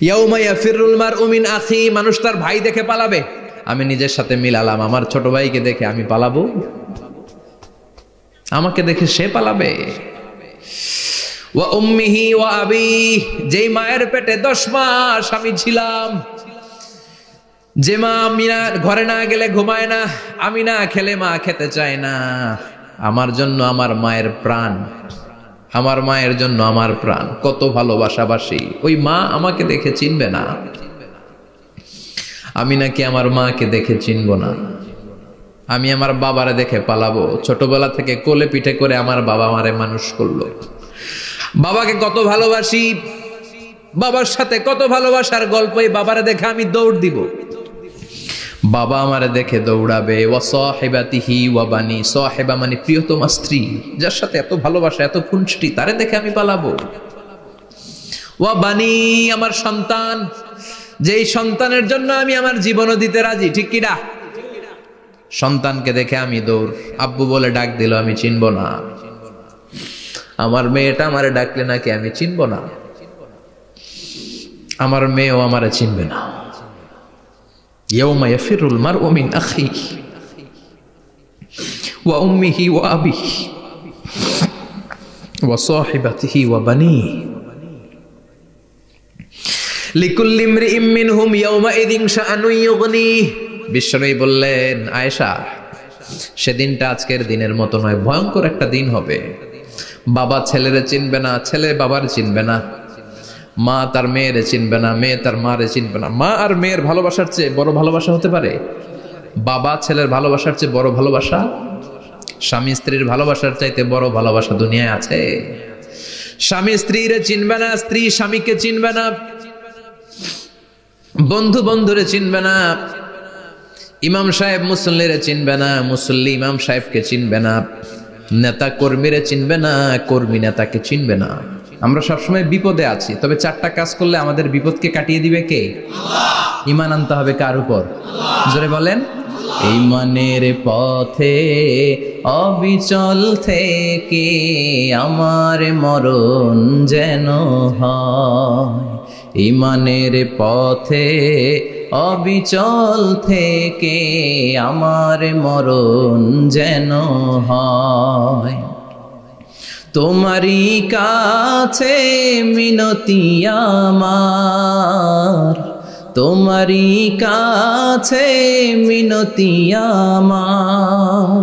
ইয়াউমা ইয়াফিরুল মারউ মিন আখি, মানুষ তার ভাই দেখে পালাবে। আমি নিজের সাথে মিলালাম, আমার ছোট ভাইকে দেখে আমি পালাবো? আমাকে দেখে সে পালাবে? ওয়া উম্মিহি ওয়া আবি, যেই মায়ের পেটে 10 মাস আমি ছিলাম, যে মা আমি না ঘরে না গেলে ঘুমায় না, আমি না খেলে মা খেতে চায় না, আমার জন্য আমার মায়ের প্রাণ, আমার মায়ের জন্য আমার প্রাণ, কত ভালোবাসাবাসী। ওই মা আমাকে দেখে চিনবে না, আমি নাকি আমার মাকে দেখে চিনব না। আমি আমার বাবারে দেখে পালাবো। ছোটবেলা থেকে কোলে পিঠে করে আমার বাবা আমারে মানুষ করলো, বাবাকে কত ভালোবাসি, বাবার সাথে কত ভালোবাসার গল্প, এই বাবারে দেখে আমি দৌড় দিব, বাবা আমারে দেখে দৌড়াবে। ওয়া সাহিবাতিহি ওয়া বানি, সাহিবা মানে প্রিয়তমা স্ত্রী, যার সাথে এত ভালোবাসা এত খুনসুটি, তারে দেখে আমি পালাবো। ওয়া বানি, আমার সন্তান, যেই সন্তানের জন্য আমি আমার জীবনও দিতে রাজি, ঠিক কিনা? সন্তানকে দেখে আমি দৌড়। আব্বু বলে ডাক দিল, আমি চিনব না। আমার মেয়েটা আমারে ডাকলে নাকি আমি চিনব না, আমার মেয়েও আমারে চিনবে না। ইয়াউমা ইয়াফিরুল মারউ মিন আখিহি ওয়া উম্মিহি ওয়া আবিহি ওয়া সাহিবাতিহি ওয়া বানিহি লিকুল্লি ইমরিইম মিনহুম ইয়াউমাইযিন শাআনুন ইউগনিহি। বিশ্বনবী বললেন, আয়েশা, সেদিনটা আজকের দিনের মতো নয়, ভয়ঙ্কর একটা দিন হবে। বাবা ছেলেরে চিনবে না, ছেলে বাবার চিনবে না, মা তার মেয়েরে চিনবে না, মেয়ে তার মারে চিনবে না। মা আর মেয়ের ভালোবাসার চেয়ে বড় ভালোবাসা হতে পারে? বাবা ছেলের ভালোবাসার চেয়ে বড় ভালোবাসা? স্বামী স্ত্রীর ভালোবাসার চাইতে বড় ভালোবাসা দুনিয়ায় আছে? স্বামী স্ত্রীরে চিনবে না, স্ত্রী স্বামীকে চিনবে না, বন্ধু বন্ধুরে চিনবে না, ইমাম সাহেব মুসল্লিরে চিনবে না, মুসল্লি ইমাম সাহেবকে চিনবে না, নেতা কর্মীরে চিনবে না, কর্মী নেতাকে চিনবে না। আমরা সবসময় বিপদে আছি, তবে 4টা কাজ করলে আমাদের বিপদকে কাটিয়ে দিবে কে? আল্লাহ। ঈমান আনতে হবে কার উপর? জোরে বলেন। ঈমানের পথে অবিচল থেকে আমার মরণ যেন হয়, ঈমানের পথে অবিচল থেকে আমার মরণ যেন হয়। তোমারই কাছে মিনতি আমার, তোমারই কাছে মিনতি আমার,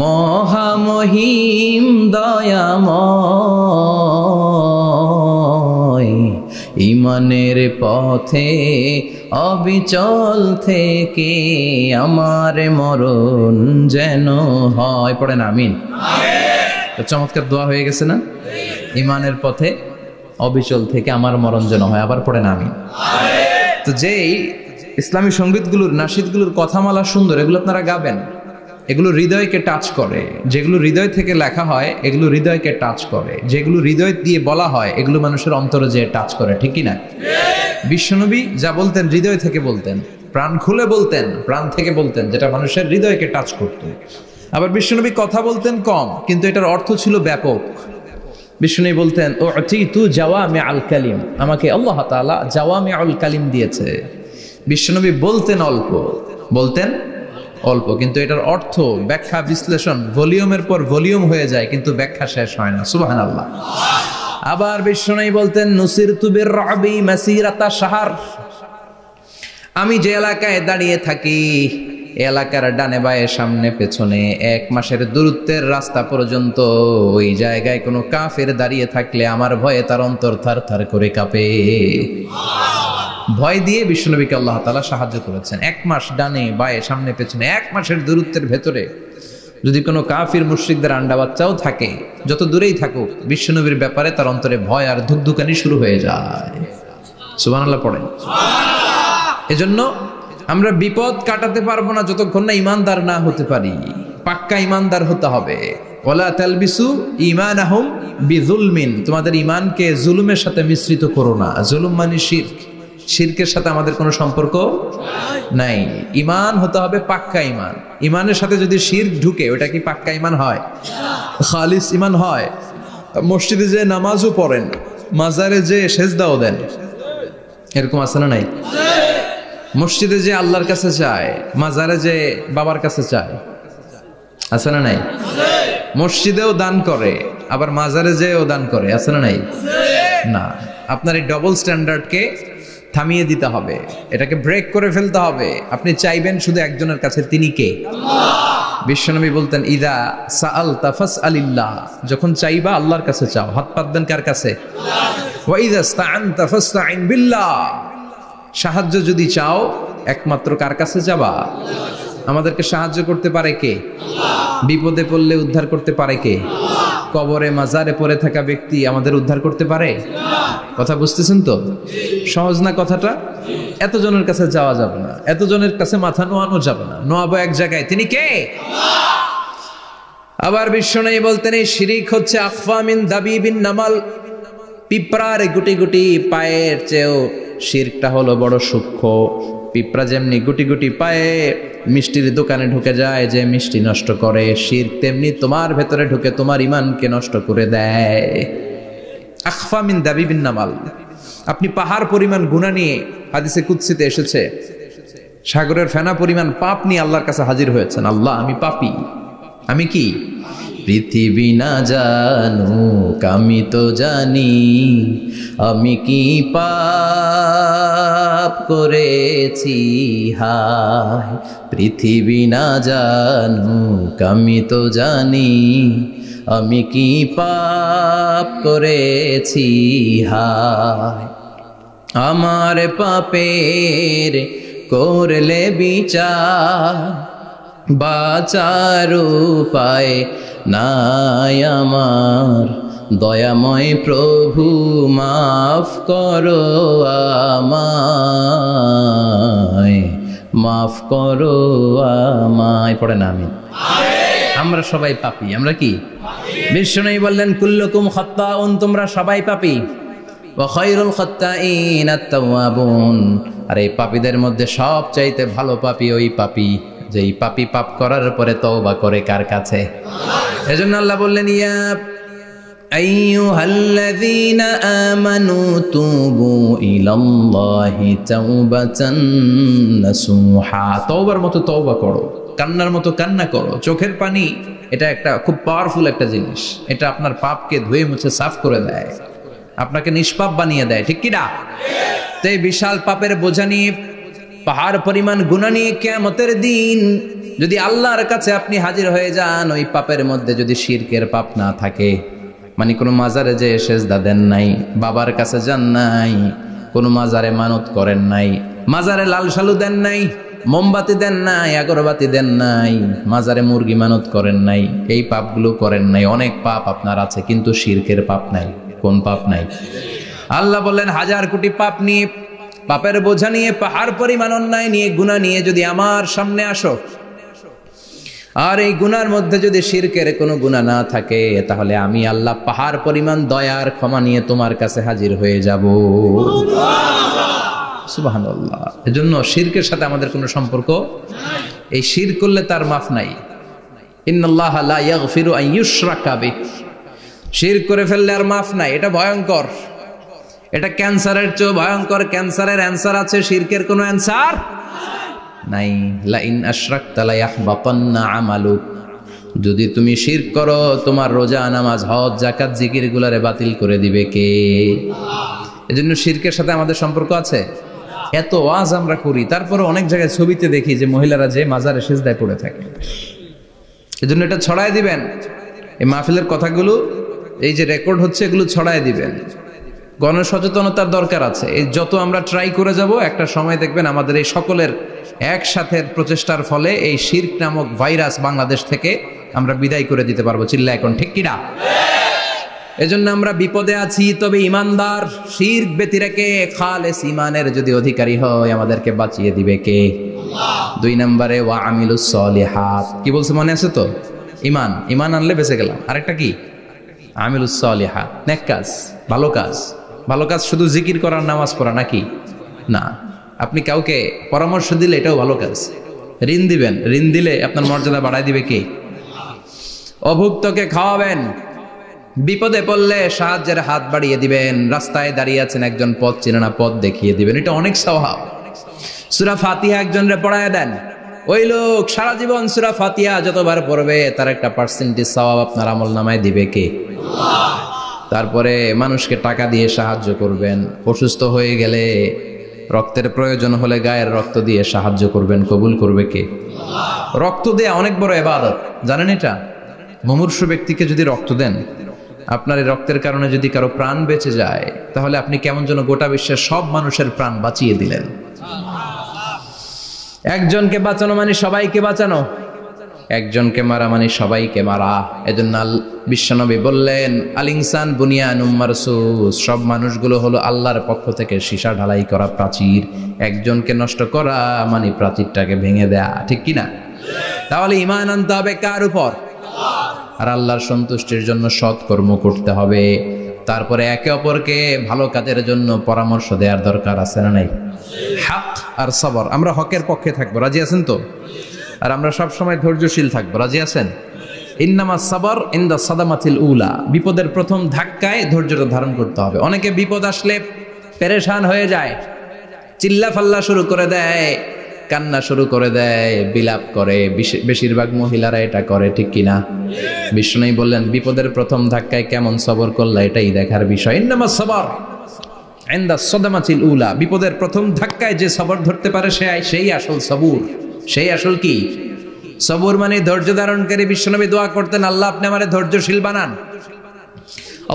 মহামহিম দয়াময়, ঈমানের পথে অবিচল থেকে আমার মরণ যেন হয়। পড়েন আমিন। চমৎকার দোয়া হয়ে গেছে না? ঈমানের পথে অবিচল থেকে আমার মরণ যেন হয়। আবার পড়েন আমিন। তো যেই ইসলামী সঙ্গীতগুলোর, নাশিদগুলোর কথামালা সুন্দর, এগুলো আপনারা গাবেন, এগুলো হৃদয়কে টাচ করে। যেগুলো হৃদয় থেকে লেখা হয় এগুলো হৃদয়কে টাচ করে, যেগুলো হৃদয় দিয়ে বলা হয় এগুলো মানুষের অন্তরে যে টাচ করে, ঠিক কি না? বিশ্বনবী যা বলতেন হৃদয় থেকে বলতেন, প্রাণ খুলে বলতেন, প্রাণ থেকে বলতেন, যেটা মানুষের হৃদয়কে টাচ করত। আবার বিশ্বনবী কথা বলতেন কম, কিন্তু এটার অর্থ ছিল ব্যাপক। বিশ্বনবী বলতেন, উতিতু জাওয়ামিআল কালিম, আমাকে আল্লাহ তাআলা জাওয়ামিউল কালিম দিয়েছে। বিশ্বনবী বলতেন অল্প, বলতেন অল্প, কিন্তু এটার অর্থ, ব্যাখ্যা, বিশ্লেষণ ভলিউমের পর ভলিউম হয়ে যায়, কিন্তু ব্যাখ্যা শেষ হয় না। সুবহানাল্লাহ। আবার বিশ্বনবী বলতেন, নুসিরতু বিররাবি মাসিরাতা শাহর, আমি যে এলাকায় দাঁড়িয়ে থাকি এলাকার ডানে বায়ে সামনে পেছনে 1 মাসের দূরত্বের রাস্তা পর্যন্ত ওই জায়গায় কোনো কাফের দাঁড়িয়ে থাকলে আমার ভয়ে তার অন্তর থার থার করে কাঁপে। ভয় দিয়ে বিশ্বনবীকে আল্লাহ তাআলা সাহায্য করেছেন। 1 মাস ডানে বায়ে সামনে পেছনে 1 মাসের দূরত্বের ভেতরে যদি কোনো কাফির মুশরিকদের আন্ডা বাচ্চাও থাকে, যত দূরেই থাকুক, বিশ্বনবীর ব্যাপারে তার অন্তরে ভয় আর ধুকধুকানি শুরু হয়ে যায়। সুবহানাল্লাহ পড়েন। এজন্য আমরা বিপদ কাটাতে পারবো না যতক্ষণ না ঈমানদার না হতে পারি। পাক্কা ঈমানদার হতে হবে। ওয়ালা তালবিসু ঈমানাহুম বিযুলমিন, তোমাদের ঈমানকে জুলুমের সাথে মিশ্রিত করো না। জুলুম মানে শিরক, শিরকের সাথে আমাদের কোনো সম্পর্ক নাই। ঈমান হতে হবে পাক্কা ঈমান। ঈমানের সাথে যদি শিরক ঢুকে, ওটা কি পাক্কা ঈমান হয়? খালিস ঈমান হয়? মসজিদে যে নামাজও পড়েন, মাজারে যে সেজদাও দেন, এরকম আছে না নাই? মসজিদে যে আল্লাহর কাছে চায়, মাজারে যে বাবার কাছে চায়, আছে না নাই? মসজিদেও দান করে, আবার মাজারে যেও দান করে, আছে না নাই? না, আপনার এই ডবল স্ট্যান্ডার্ডকে থামিয়ে দিতে হবে, এটাকে ব্রেক করে ফেলতে হবে। আপনি চাইবেন শুধু একজনের কাছে, তিনি কে? বিশ্বনবী বলতেন, ইদা সাআলতা ফাসআলিল্লাহ, যখন চাইবা আল্লাহর কাছে চাও। হাত পাত দেন কার কাছে? ওয়া ইদা ইসতাআনতা ফাসতাইন বিল্লাহ, সাহায্য যদি চাও একমাত্র কার কাছে যাবা? আমাদেরকে সাহায্য করতে পারে কে? বিপদে পড়লে উদ্ধার করতে পারে কে? কবরে মাজারে পড়ে থাকা ব্যক্তি আমাদের উদ্ধার করতে পারে? কথা বুঝতেছেন তো? সহজ না কথাটা? এতজনের কাছে যাওয়া যাবে না, এতজনের কাছে মাথা নোয়ানো যাবে না, নোয়াবো এক জায়গায়, তিনি কে? আবার বিশ্বনবী বলতেন, এই শিরিক হচ্ছে আখফা মিন দাবিবিন নামাল, পিঁপড়ার গুটি গুটি পায়ের চেয়েও শিরকটা হলো বড় সূক্ষ্ম। পিঁপড়া যেমনি গুটি গুটি পায়ে মিষ্টির দোকানে ঢুকে যায়, যে মিষ্টি নষ্ট করে, শিরক তেমনি তোমার ভেতরে ঢুকে তোমার ঈমানকে নষ্ট করে দেয়। আখফা মিন দাবিবিন নামাল। আপনি পাহাড় পরিমাণ গুনাহ নিয়ে, হাদিসে কুদসিতে এসেছে, সাগরের ফেনা পরিমাণ পাপ নিয়ে আল্লাহর কাছে হাজির হয়েছেন। আল্লাহ, আমি পাপী, আমি কি? পৃথিবী না জানুক আমি তো জানি, আমি কি পাপ করেছি হায়। পৃথিবী না জানুক আমি তো জানি, আমি কি পাপ করেছি হায়। আমার পাপের করলে বিচার, বাঁচার উপায় নাই আমার। দয়াময় প্রভু মাফ করো আমায়, মাফ করো আমায়। পড়েন আমিন। আমরা সবাই পাপী। আমরা কি? বিশ্বনবী বললেন, কুল্লুকুম খাত্তাউন, তোমরা সবাই পাপী। ওয়া খায়রুল খাত্তাইন আত-তাওয়াবুন, আর এই পাপীদের মধ্যে সবচাইতে ভালো পাপী ওই পাপী যেই পাপী পাপ করার পরে তওবা করে কার কাছে? এজন্য আল্লাহ বললেন, ইয়া আইয়ুহাল্লাযীনা আমানু তুবু ইলাল্লাহি তাওবাতান নাসুহা, তওবার মতো তওবা করো, কান্নার মতো কান্না করো। চোখের পানি এটা একটা খুব পাওয়ারফুল একটা জিনিস, এটা আপনার পাপকে ধুয়ে মুছে সাফ করে দেয়, আপনাকে নিষ্পাপ বানিয়ে দেয়, ঠিক কি না? তো এই বিশাল পাপের বোঝা নিয়ে, পাহাড় পরিমাণ গুনাহ নিয়ে কিয়ামতের দিন যদি আল্লাহর কাছে আপনি হাজির হয়ে যান, ওই পাপের মধ্যে যদি শিরকের পাপ না থাকে, মানে কোনো মাজারে যে সেজদা দেন নাই, বাবার কাছে যান নাই, কোনো মাজারে মানত করেন নাই, মাজারে লাল শালু দেন নাই, মোমবাতি দেন নাই, আগরবাতি দেন নাই, মাজারে মুরগি মানত করেন নাই, এই পাপগুলো করেন নাই, অনেক পাপ আপনার আছে, কিন্তু শিরকের পাপ নাই। কোন পাপ নাই? আল্লাহ বললেন, হাজার কোটি পাপ নিয়ে, পাপের বোঝা নিয়ে, পাহাড় পরিমাণ অন্যায় নিয়ে, গুনাহ নিয়ে যদি আমার সামনে আসো, আর এই গুনার মধ্যে যদি শিরকের কোনো গুনাহ না থাকে, তাহলে আমি আল্লাহ পাহাড় পরিমাণ দয়ার ক্ষমা নিয়ে তোমার কাছে হাজির হয়ে যাব। সুবহানাল্লাহ। এজন্য শিরকের সাথে আমাদের কোনো সম্পর্ক, এই শিরক করলে তার মাফ নাই। ইন্নাল্লাহা লা ইয়াগফিরু আন ইউশরাকা বিহি, শিরক করে ফেললে আর মাফ নাই। এটা ভয়ঙ্কর, এটা ক্যান্সারের চেয়ে ভয়ঙ্কর। ক্যান্সারের অ্যান্সার আছে, শিরকের কোনো অ্যান্সার নাই। লা ইন আশরাকতা লা ইয়াহবাতান্না আমালুক, যদি তুমি শিরক করো, তোমার রোজা, নামাজ, হজ, যাকাত, জিকির গুলারে বাতিল করে দিবে কে? এজন্য শিরকের সাথে আমাদের সম্পর্ক আছে। এত ওয়াজ আমরা করি, তারপরে অনেক জায়গায় ছবিতে দেখি যে মহিলারা যে মাজারে সিজদায় পড়ে থাকে। এজন্য এটা ছড়ায় দিবেন, এই মাহফিলের কথাগুলো এই যে রেকর্ড হচ্ছে, এগুলো ছড়ায় দিবেন। গণসচেতনতার দরকার আছে। এই যত আমরা ট্রাই করে যাব, একটা সময় দেখবেন আমাদের এই সকলের একসাথে প্রচেষ্টার ফলে এই শিরক নামক ভাইরাস বাংলাদেশ থেকে আমরা বিদায় করে দিতে পারবো। চিল্লা এখন, ঠিক কিনা? এজন্য আমরা বিপদে আছি, তবে ইমানদার, শিরক ব্যতি রেখে খালেস ইমানের যদি অধিকারী হয়, আমাদেরকে বাঁচিয়ে দিবে কে? দুই নম্বরে ওয়া আমিলুস সলিহাত। কি বলছে মনে আছে তো? ইমান, ইমান আনলে বেঁচে গেলাম। আরেকটা কি? আমিলুস সলিহাত, নেক কাজ, ভালো কাজ। ভালো কাজ শুধু জিকির করার, নামাজ পড়া নাকি? না। আপনি কাউকে পরামর্শ দিলে এটাও ভালো কাজ। ঋণ দিবেন, ঋণ দিলে আপনার মর্যাদা বাড়ায় দিবে কে? অভুক্তকে খাওয়াবেন, বিপদে পড়লে সাহায্যের হাত বাড়িয়ে দিবেন। রাস্তায় দাঁড়িয়ে আছেন, একজন পথ চেনে না, পথ দেখিয়ে দিবেন, এটা অনেক সওয়াব। সূরা ফাতিহা একজনরে পড়ায় দেন, ওই লোক সারা জীবন সূরা ফাতিহা যতবার পড়বে তার একটা পার্সেন্টেজ সওয়াব আপনার আমলনামায় দিবে কে? আল্লাহ। তারপরে মানুষকে টাকা দিয়ে সাহায্য করবেন, অসুস্থ হয়ে গেলে রক্তের প্রয়োজন হলে গায়ের রক্ত দিয়ে সাহায্য করবেন, কবুল করবে কে? আল্লাহ। রক্ত দেয়া অনেক বড় ইবাদত, জানেন এটা? মুমূর্ষু ব্যক্তিকে যদি রক্ত দেন, আপনার এই রক্তের কারণে যদি কারো প্রাণ বেঁচে যায়, তাহলে আপনি কেমন যেন গোটা বিশ্বের সব মানুষের প্রাণ বাঁচিয়ে দিলেন। একজনকে বাঁচানো মানে সবাইকে বাঁচানো, একজনকে মারা মানে সবাইকে মারা। এজন্য বিশ্বনবী বললেন, আল ইনসান বুনিয়ানুম মারসুস, সব মানুষগুলো হলো আল্লাহর পক্ষ থেকে সীসা ঢালাই করা প্রাচীর। একজনকে নষ্ট করা মানে প্রাচীরটাকে ভেঙে দেয়া, ঠিক কিনা? তাহলে ঈমান আনতে হবে কার উপর? আর আল্লাহর সন্তুষ্টির জন্য সৎ কর্ম করতে হবে। তারপরে একে অপরকে ভালো কাজের জন্য পরামর্শ দেওয়ার দরকার আছে না নাই? হক আর সবর, আমরা হকের পক্ষে থাকবো, রাজি আছেন তো? আর আমরা সব সময় ধৈর্যশীল থাকবো, রাজি আছেন? ইন্নামাস সাবর ইনদা সাদামাতিল উলা, বিপদের প্রথম ধাক্কায় ধৈর্যটা ধারণ করতে হবে। অনেকে বিপদ আসলে পেরেশান হয়ে যায়, চিল্লা ফাল্লা শুরু করে দেয়, কান্না শুরু করে দেয়, বিলাপ করে। বেশিরভাগ মহিলারা এটা করে, ঠিক কিনা? বিষ্ণু বললেন, বিপদের প্রথম ধাক্কায় কেমন সবর করলা এটাই দেখার বিষয়। ইন্নামাস সাবর ইনদা সাদামাতিল উলা, বিপদের প্রথম ধাক্কায় যে সবর ধরতে পারে সেই আসল সবুর, সেই আসল কি সবুর মানে ধৈর্য ধারণকারী। বিশ্বনবী দোয়া করতেন, আল্লাহ আপনি আমারে ধৈর্যশীল বানান।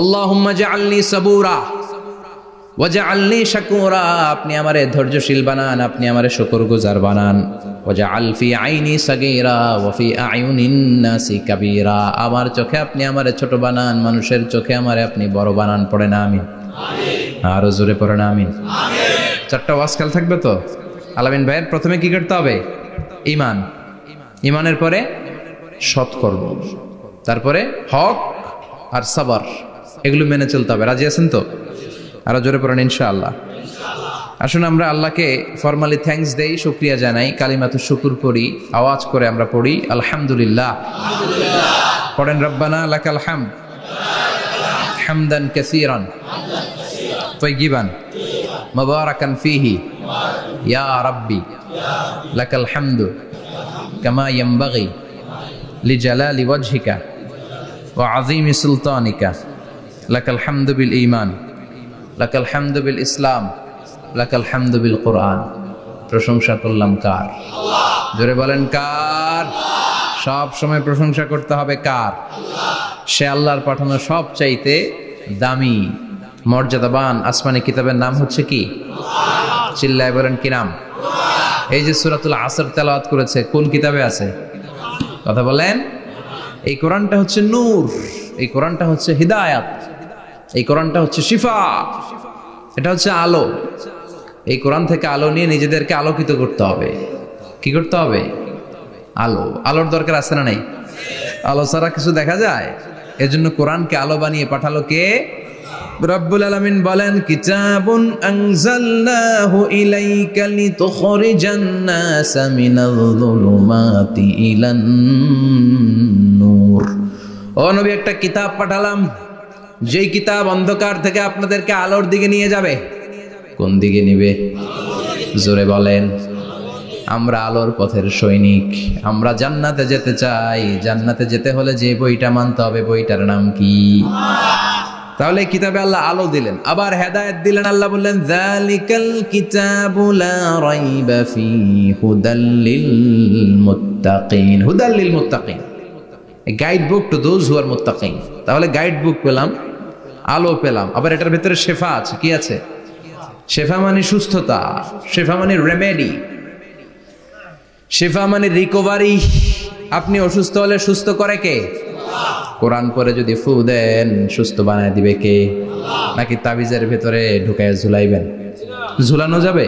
আল্লাহুম্মা জাআলনি সাবুরা ওয়াজআলনি শাকুরা, আপনি আমারে ধৈর্যশীল বানান, আপনি আমারে শুকরগুজার বানান। ওয়াজআল ফি আইনি সাগীরা ওয়া ফি আয়ুনিন নাসি কাবীরা, আমার চোখে আপনি আমারে ছোট বানান, মানুষের চোখে আমারে আপনি বড় বানান। পড়ে না আমিন? আমিন। আরো জোরে পড়ে না আমিন? আমিন। চারটা ওয়াজ কাল থাকবে তো? আলামিন ভাইয়ের প্রথমে কি করতে হবে? ঈমান। ঈমানের পরে সৎকর্ম, তারপরে হক আর সবর, এগুলো মেনে চলতে হবে। রাজি আছেন তো? আরো জোরে পড়েন ইনশাআল্লাহ। আসুন আমরা আল্লাহকে ফরমালি থ্যাঙ্কস দেই, শুকরিয়া জানাই, কালিমাতু শুকুর পড়ি, আওয়াজ করে আমরা পড়ি আলহামদুলিল্লাহ। পড়েন রব্বানা লাকাল হামদ হামদান কাসীরান তাইয়িবান মুবারাকান ফীহি ইয়া রাব্বি লাকাল হামদু কামা ইয়ানবাগি লিজালালি ওয়াজহিকা ওয়া আযীমি সুলতানিকা লাকাল হামদু বিল ঈমান লাকাল হামদু বিল ইসলাম লাকাল হামদু বিল কোরআন। প্রশংসা করলাম কার? আল্লাহ। জোরে বলেন কার? সব সময় প্রশংসা করতে হবে কার? আল্লাহ। সে আল্লাহর পাঠানো সব চাইতে দামি মর্যাদাবান আসমানি কিতাবের নাম হচ্ছে কি? কোরআন। চিল্লায় বলেন কি নাম? কোরআন। এই যে সূরাতুল আসর তেলাওয়াত করেছে, কোন কিতাবে আছে? কথা বলেন। এই কোরআনটা হচ্ছে নূর, এই কোরআনটা হচ্ছে হিদায়াত, এই কোরআনটা হচ্ছে শিফা, এটা হচ্ছে আলো। এই কোরআন থেকে আলো নিয়ে নিজেদেরকে আলোকিত করতে হবে। কি করতে হবে? আলো। আলোর দরকার আছে না নাই? আলো ছাড়া কিছু দেখা যায়? এজন্য কোরআনকে আলো বানিয়ে পাঠালো কে? রব্বুল আলামিন বলেন, কিতাবুন আনজালনাহু ইলাইকা লিতুখরিজান নাসা মিনাল যুলুমাতি ইলান নূর। ও নবী, একটা কিতাব পাঠালাম, যেই কিতাব অন্ধকার থেকে আপনাদেরকে আলোর দিকে নিয়ে যাবে। কোন দিকে নিবে? জোরে বলেন। আমরা আলোর পথের সৈনিক, আমরা জান্নাতে যেতে চাই। জান্নাতে যেতে হলে যে বইটা মানতে হবে, বইটার নাম কি? তাহলে কিতাবে আল্লাহ আলো দিলেন, আবার হেদায়েত দিলেন। আল্লাহ বললেন, যালিকাল কিতাবু লা রাইবা ফীহি হুদাল লিল মুত্তাকিন। হুদাল লিল মুত্তাকিন, a guide book to those who are muttaqin। তাহলে গাইড বুক পেলাম, আলো পেলাম, আবার এটার ভিতরে শেফা আছে। কি আছে? শেফা মানে সুস্থতা, শেফা মানে রেমেডি, শেফা মানে রিকভারি। আপনি অসুস্থ হলে সুস্থ করে কে? কোরআন পরে যদি ফু দেন, সুস্থ বানায় দিবে কে? নাকি তাবিজের ভেতরে ঢুকায় ঝুলাইবেন? ঝুলানো যাবে?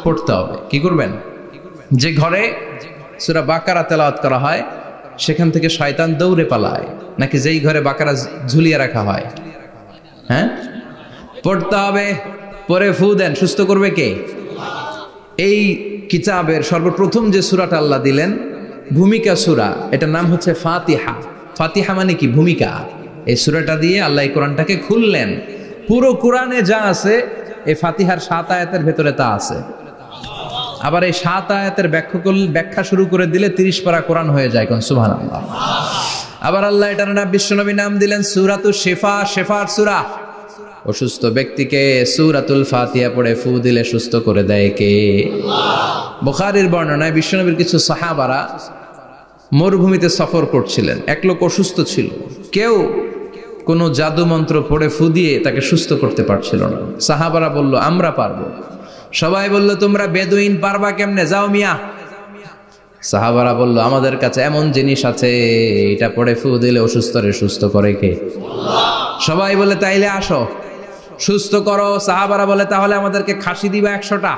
পড়তে হবে। কি করবেন? যে ঘরে সূরা বাকারা তেলাওয়াত করা হয় সেখান থেকে শয়তান দৌড়ে পালায়, নাকি যেই ঘরে বাকারা ঝুলিয়ে রাখা হয়? হ্যাঁ, পড়তে হবে। পরে ফু দেন, সুস্থ করবে কে? এই কিতাবের সর্বপ্রথম যে সূরাটা আল্লাহ দিলেন, ভূমিকা সূরা, এটার নাম হচ্ছে ফাতিহা। ফাতিহা মানে কি? ভূমিকা। এই সূরাটা দিয়ে আল্লাহ এই কোরআনটাকে খুললেন। পুরো কোরআনে যা আছে এই ফাতিহার 7 আয়াতের ভেতরে তা আছে। আবার এই 7 আয়াতের ব্যাখ্যা শুরু করে দিলে 30 পারা কোরআন হয়ে যায়। কোন সুবহানাল্লাহ। আবার আল্লাহ এটার নাম বিশ্বনবী নাম দিলেন সূরাতুশ শিফা, শিফার সূরা। অসুস্থ ব্যক্তিকে সূরাতুল ফাতিহা পড়ে ফু দিলে সুস্থ করে দেয় কে? আল্লাহ। বুখারীর বর্ণনায় বিশ্বনবীর কিছু সাহাবারা মরুভূমিতে সফর করছিলেন। এক লোক অসুস্থ ছিল, কেউ কোনো জাদু মন্ত্র পড়ে ফু দিয়ে তাকে সুস্থ করতে পারছিল না। সাহাবারা বলল আমরা পারবো। সবাই বলল তোমরা বেদুইন, পারবা কেমনে, যাও মিয়া। সাহাবারা বলল আমাদের কাছে এমন জিনিস আছে, এটা পড়ে ফু দিলে অসুস্থরে সুস্থ করে কে? আল্লাহ। সবাই বলে তাইলে আসো সুস্থ করো। সাহাবারা বলে তাহলে আমাদেরকে খাসি দিবা 100টা,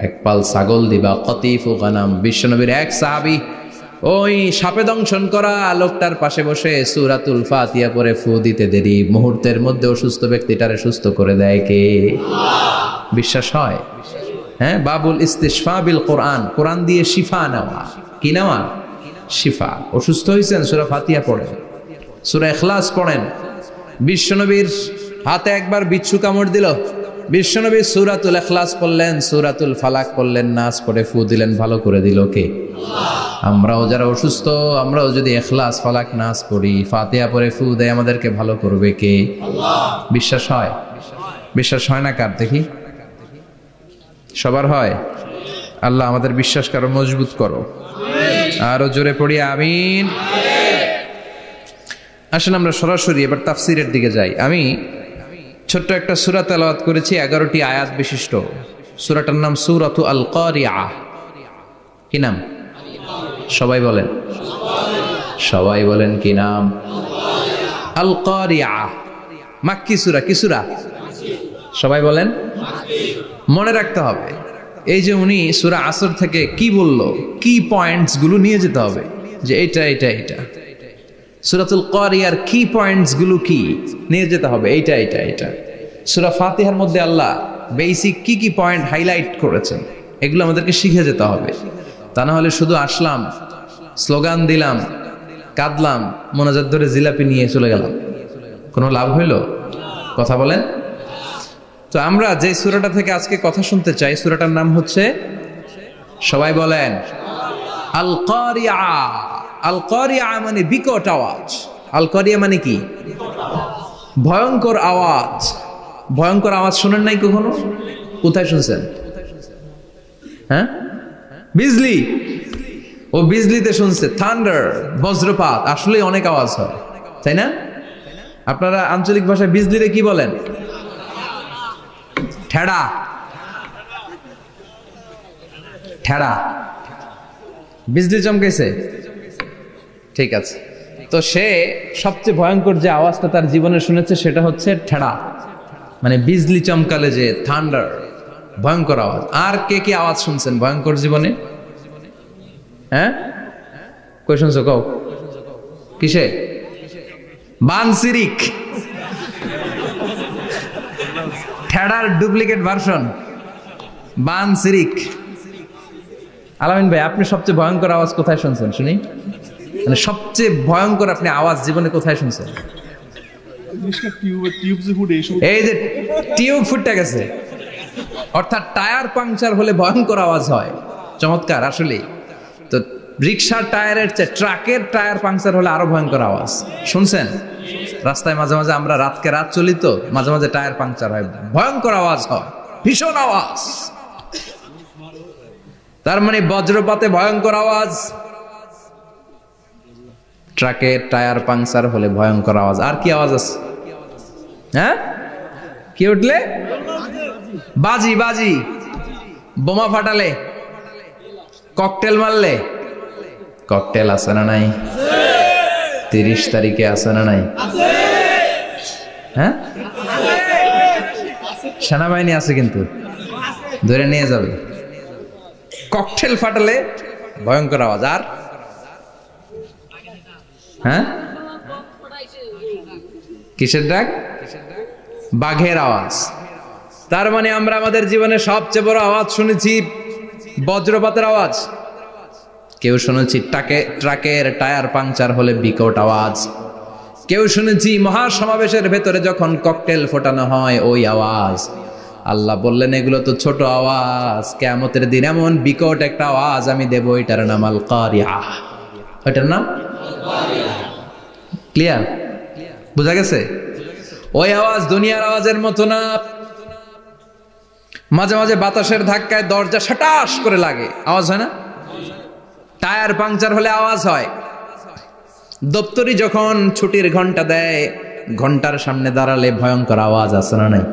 এক পাল ছাগল দিবা, কতিফু গানাম। বিশ্বনবীর এক সাহাবী ওই সাপে দংশন করা লোকটার পাশে বসে সূরাতুল ফাতিহা পড়ে ফু দিতে দেরি মুহূর্তের মধ্যে অসুস্থ ব্যক্তিটারে সুস্থ করে দেয় কে? আল্লাহ। বিশ্বাস হয়? হ্যাঁ, বাবুল ইস্তিশফা বিল কোরআন, কোরআন দিয়ে শিফা নেওয়া। কি নেওয়া? শিফা। অসুস্থ হয়েছেন, সূরা ফাতিহা পড়েন, সূরা ইখলাস পড়েন। বিশ্বনবীর হাতে একবার বিচ্ছু কামড় দিল, বিশ্বনবী সূরাতুল ইখলাস পড়লেন, সূরাতুল ফালাক পড়লেন, নাস পড়ে ফু দিলেন, ভালো করে দিল কে? আল্লাহ। আমরাও যারা অসুস্থ, আমরাও যদি ইখলাস ফালাক নাস পড়ি, ফাতিহা পড়ে ফু দেয়, আমাদেরকে ভালো করবে কে? আল্লাহ। বিশ্বাস হয়? বিশ্বাস হয় না কার? দেখি সবার হয়? আল্লাহ আমাদের বিশ্বাস করো, মজবুত করো। আরো জোরে পড়ি আমিন। আসেন আমরা সরাসরি এবার তাফসিরের দিকে যাই। আমি ছোট্ট একটা সূরা তেলাওয়াত করেছি, 11টি আয়াত বিশিষ্ট। সূরাটার নাম সূরাতু আল কারিয়া। কি নাম? সবাই বলেন, সবাই বলেন কি নাম? আল কারিয়া। মাক্কি সূরা। কি সূরা? সবাই বলেন। মনে রাখতে হবে এই যে উনি সূরা আসর থেকে কি বলল, কি পয়েন্টস গুলো নিয়ে যেতে হবে, যে এটা এটা এটা। সূরাতুল কারিয়ার কি পয়েন্টস গুলো কি নিয়ে যেতে হবে, এইটা এটা এটা। সূরা ফাতিহার মধ্যে আল্লাহ বেসিক কি কি পয়েন্ট হাইলাইট করেছেন, এগুলো আমাদেরকে শিখে যেতে হবে। তা না হলে শুধু আসলাম, স্লোগান দিলাম, কাঁদলাম, মোনাজাত ধরে জিলাপি নিয়ে চলে গেলাম, কোনো লাভ হইল? কথা বলেন। তো আমরা যে সূরাটা থেকে আজকে কথা শুনতে চাই, সূরাটার নাম হচ্ছে, সবাই বলেন, আল কারিয়া। আল কারিয়া মানে বিকট আওয়াজ। আল কারিয়া মানে কি? ভয়ঙ্কর আওয়াজ। ভয়ঙ্কর আওয়াজ শোনেন নাই কখনো? কোথায় শুনছেন? হ্যাঁ, বিজলি। ও বিজলিতে শুনছে, থান্ডার, বজ্রপাত। আসলে অনেক আওয়াজ হয়, তাই না? আপনারা আঞ্চলিক ভাষায় বিজলিতে কি বলেন? ঠেড়া। ঠেড়া। বিজলি চমকেছে, ঠিক আছে। তো সে সবচেয়ে ভয়ঙ্কর যে আওয়াজটা তার জীবনে শুনেছে সেটা হচ্ছে ঠেড়া, মানে বিজলি চমকালে যে থান্ডার, ভয়ঙ্কর আওয়াজ। আর কে কি আওয়াজ শুনছেন ভয়ঙ্কর জীবনে? হ্যাঁ, কই শুনছো? কও কিসে? বানসিরিক, ঠেড়ার ডুপ্লিকেট ভার্সন বানসিরিক। আলামিন ভাই, আপনি সবচেয়ে ভয়ঙ্কর আওয়াজ কোথায় শুনছেন শুনি? মানে সবচেয়ে ভয়ঙ্কর আপনি আওয়াজ জীবনে কোথায় শুনছেন? এই যে টিউব ফুটে গেছে, অর্থাৎ টায়ার পাংচার হলে ভয়ঙ্কর আওয়াজ হয়। চমৎকার। আসলে তো রিক্সার টায়ারের চেয়ে ট্রাকের টায়ার পাংচার হলে আরো ভয়ঙ্কর আওয়াজ। শুনছেন? রাস্তায় মাঝে মাঝে আমরা রাতকে রাত চলি, তো মাঝে মাঝে টায়ার পাংচার হয়, ভয়ঙ্কর আওয়াজ হয়, ভীষণ আওয়াজ। তার মানে বজ্রপাতে ভয়ঙ্কর আওয়াজ, ট্রাকের টায়ার পাংচার হলে ভয়ঙ্কর আওয়াজ। আর কি আওয়াজ আছে? হ্যাঁ, কি উঠলে? বাজি। বাজি। বোমা ফাটালে, ককটেল মারলে। ককটেল আছে না নাই? 30 তারিখে আছে না নাই? হ্যাঁ, সেনাবাহিনী আছে, কিন্তু ধরে নিয়ে যাবে। ককটেল ফাটালে ভয়ঙ্কর আওয়াজ। আর হ্যাঁ, কিসের ডাক? বাঘের আওয়াজ। তার মানে আমরা আমাদের জীবনে সবচেয়ে বড় আওয়াজ শুনেছি বজ্রপাতের আওয়াজ। কেউ শুনেছি ট্রাকের টায়ার পাংচার হলে বিকট আওয়াজ। কেউ শুনেছি মহাসমাবেশের ভেতরে যখন ককটেল ফোটানো হয় ওই আওয়াজ। আল্লাহ বললেন এগুলো তো ছোট আওয়াজ, কিয়ামতের দিন এমন বিকট একটা আওয়াজ আমি দেব, এটার নাম আল কারিআহ। ওইটার নাম ক্লিয়ার? বুঝা গেছে? ওই আওয়াজ দুনিয়ার আওয়াজের মতো না। মাঝে মাঝে বাতাসের ধাক্কায় দরজা সাটাস করে লাগে, আওয়াজ হয় না? টায়ার পাংচার হলে আওয়াজ হয়। দপ্তরি যখন ছুটির ঘন্টা দেয়, ঘন্টার সামনে দাঁড়ালে ভয়ঙ্কর আওয়াজ আছে না নাই?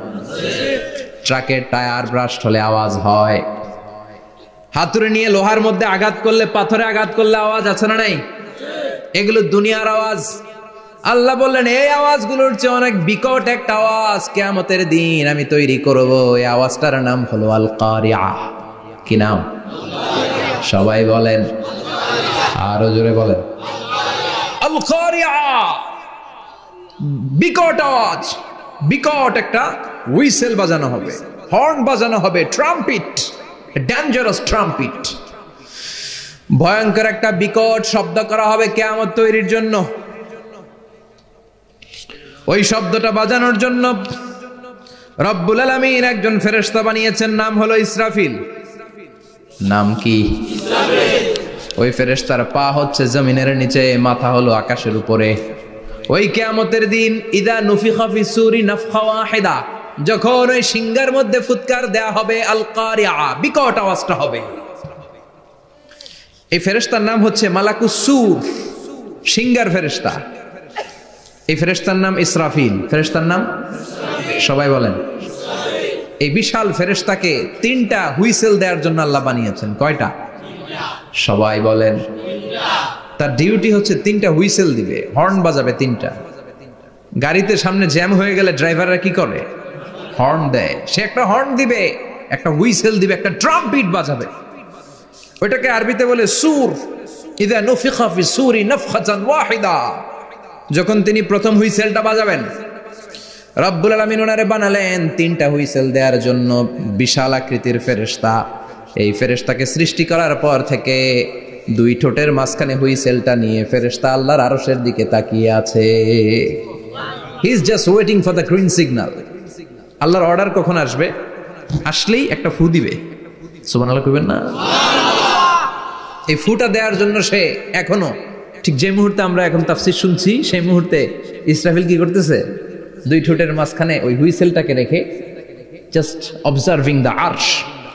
ট্রাকের টায়ার ব্রাস্ট হলে আওয়াজ হয়। হাতুড়ি নিয়ে লোহার মধ্যে আঘাত করলে, পাথরে আঘাত করলে আওয়াজ আছে না নাই? এগুলো দুনিয়ার আওয়াজ। আল্লাহ বললেন এই আওয়াজগুলোর চেয়ে অনেক বিকট একটা আওয়াজ কিয়ামতের দিন আমি তৈরি করব। এই আওয়াজটার নাম হলো আল কারিআহ। কি নাম? সবাই বলেন, আরো জোরে বলেন, আল কারিআহ। বিকট আওয়াজ, বিকট একটা হুইসেল বাজানো হবে, হর্ন বাজানো হবে, ট্রাম্পিট, ডেঞ্জারাস ট্রাম্পিট। ভয়ঙ্কর একটা বিকট শব্দ করা হবে কিয়ামত তৈরির জন্য। ওই শব্দটা বাজানোর জন্য রব্বুল আলামিন একজন ফেরেশতা বানিয়েছেন, নাম হলো ইসরাফিল। নাম কি? ওই ফেরেশতার পা হচ্ছে জমিনের নিচে, মাথা হলো আকাশের উপরে। ওই কিয়ামতের দিন ইদা নুফিখা ফিস সূরি নাফখা ওয়াহিদা, যখন ওই সিংহার মধ্যে ফুৎকার দেয়া হবে আল কারিআহ, বিকট আওয়াজটা হবে। এই ফেরেশতার নাম হচ্ছে মালাকুস সূর, সিংহার ফেরেশতা। এই ফেরেশতার নাম ইসরাফিল। ফেরেশতার নাম সবাই বলেন। এই বিশাল ফেরেশতাকে 3টা হুইসেল দেওয়ার জন্য আল্লাহ বানিয়েছেন। কয়টা? সবাই বলেন। তার ডিউটি হচ্ছে 3টা হুইসেল দিবে, হর্ন বাজাবে 3টা। গাড়িতে সামনে জ্যাম হয়ে গেলে ড্রাইভাররা কি করে? হর্ন দেয়। সে একটা হর্ন দিবে, একটা হুইসেল দিবে, একটা ট্রাম্পিট বাজাবে। ওইটাকে আরবিতে বলে সূর। ইযা নুফিখা ফিস সূরি নাফখাতান ওয়াহিদা, যখন তিনি প্রথম হুইসেলটা বাজাবেন, রব্বুল আলামিন ওনারে বানালেন 3টা হুইসেল দেওয়ার জন্য। বিশাল আকৃতির ফেরেশতা। এই ফেরেশতাকে সৃষ্টি করার পর থেকে 2 ঠোঁটের মাঝখানে হুইসেলটা নিয়ে ফেরেশতা আল্লাহর আরশের দিকে তাকিয়ে আছে। He is just waiting for the green signal. আল্লাহর অর্ডার কখন আসবে, আসলেই একটা ফু দিবে। সুবহানাল্লাহ কইবেন না? এই ফুটা দেওয়ার জন্য সে এখনো, ঠিক যে মুহূর্তে আমরা এখন তাফসীর শুনছি, সেই মুহূর্তে ইসরাফিল কি করতেছে? 2 ঠোঁটের মাঝখানে ওই হুইসেলটাকে রেখে জাস্ট অবজার্ভিং দ্য আরশ,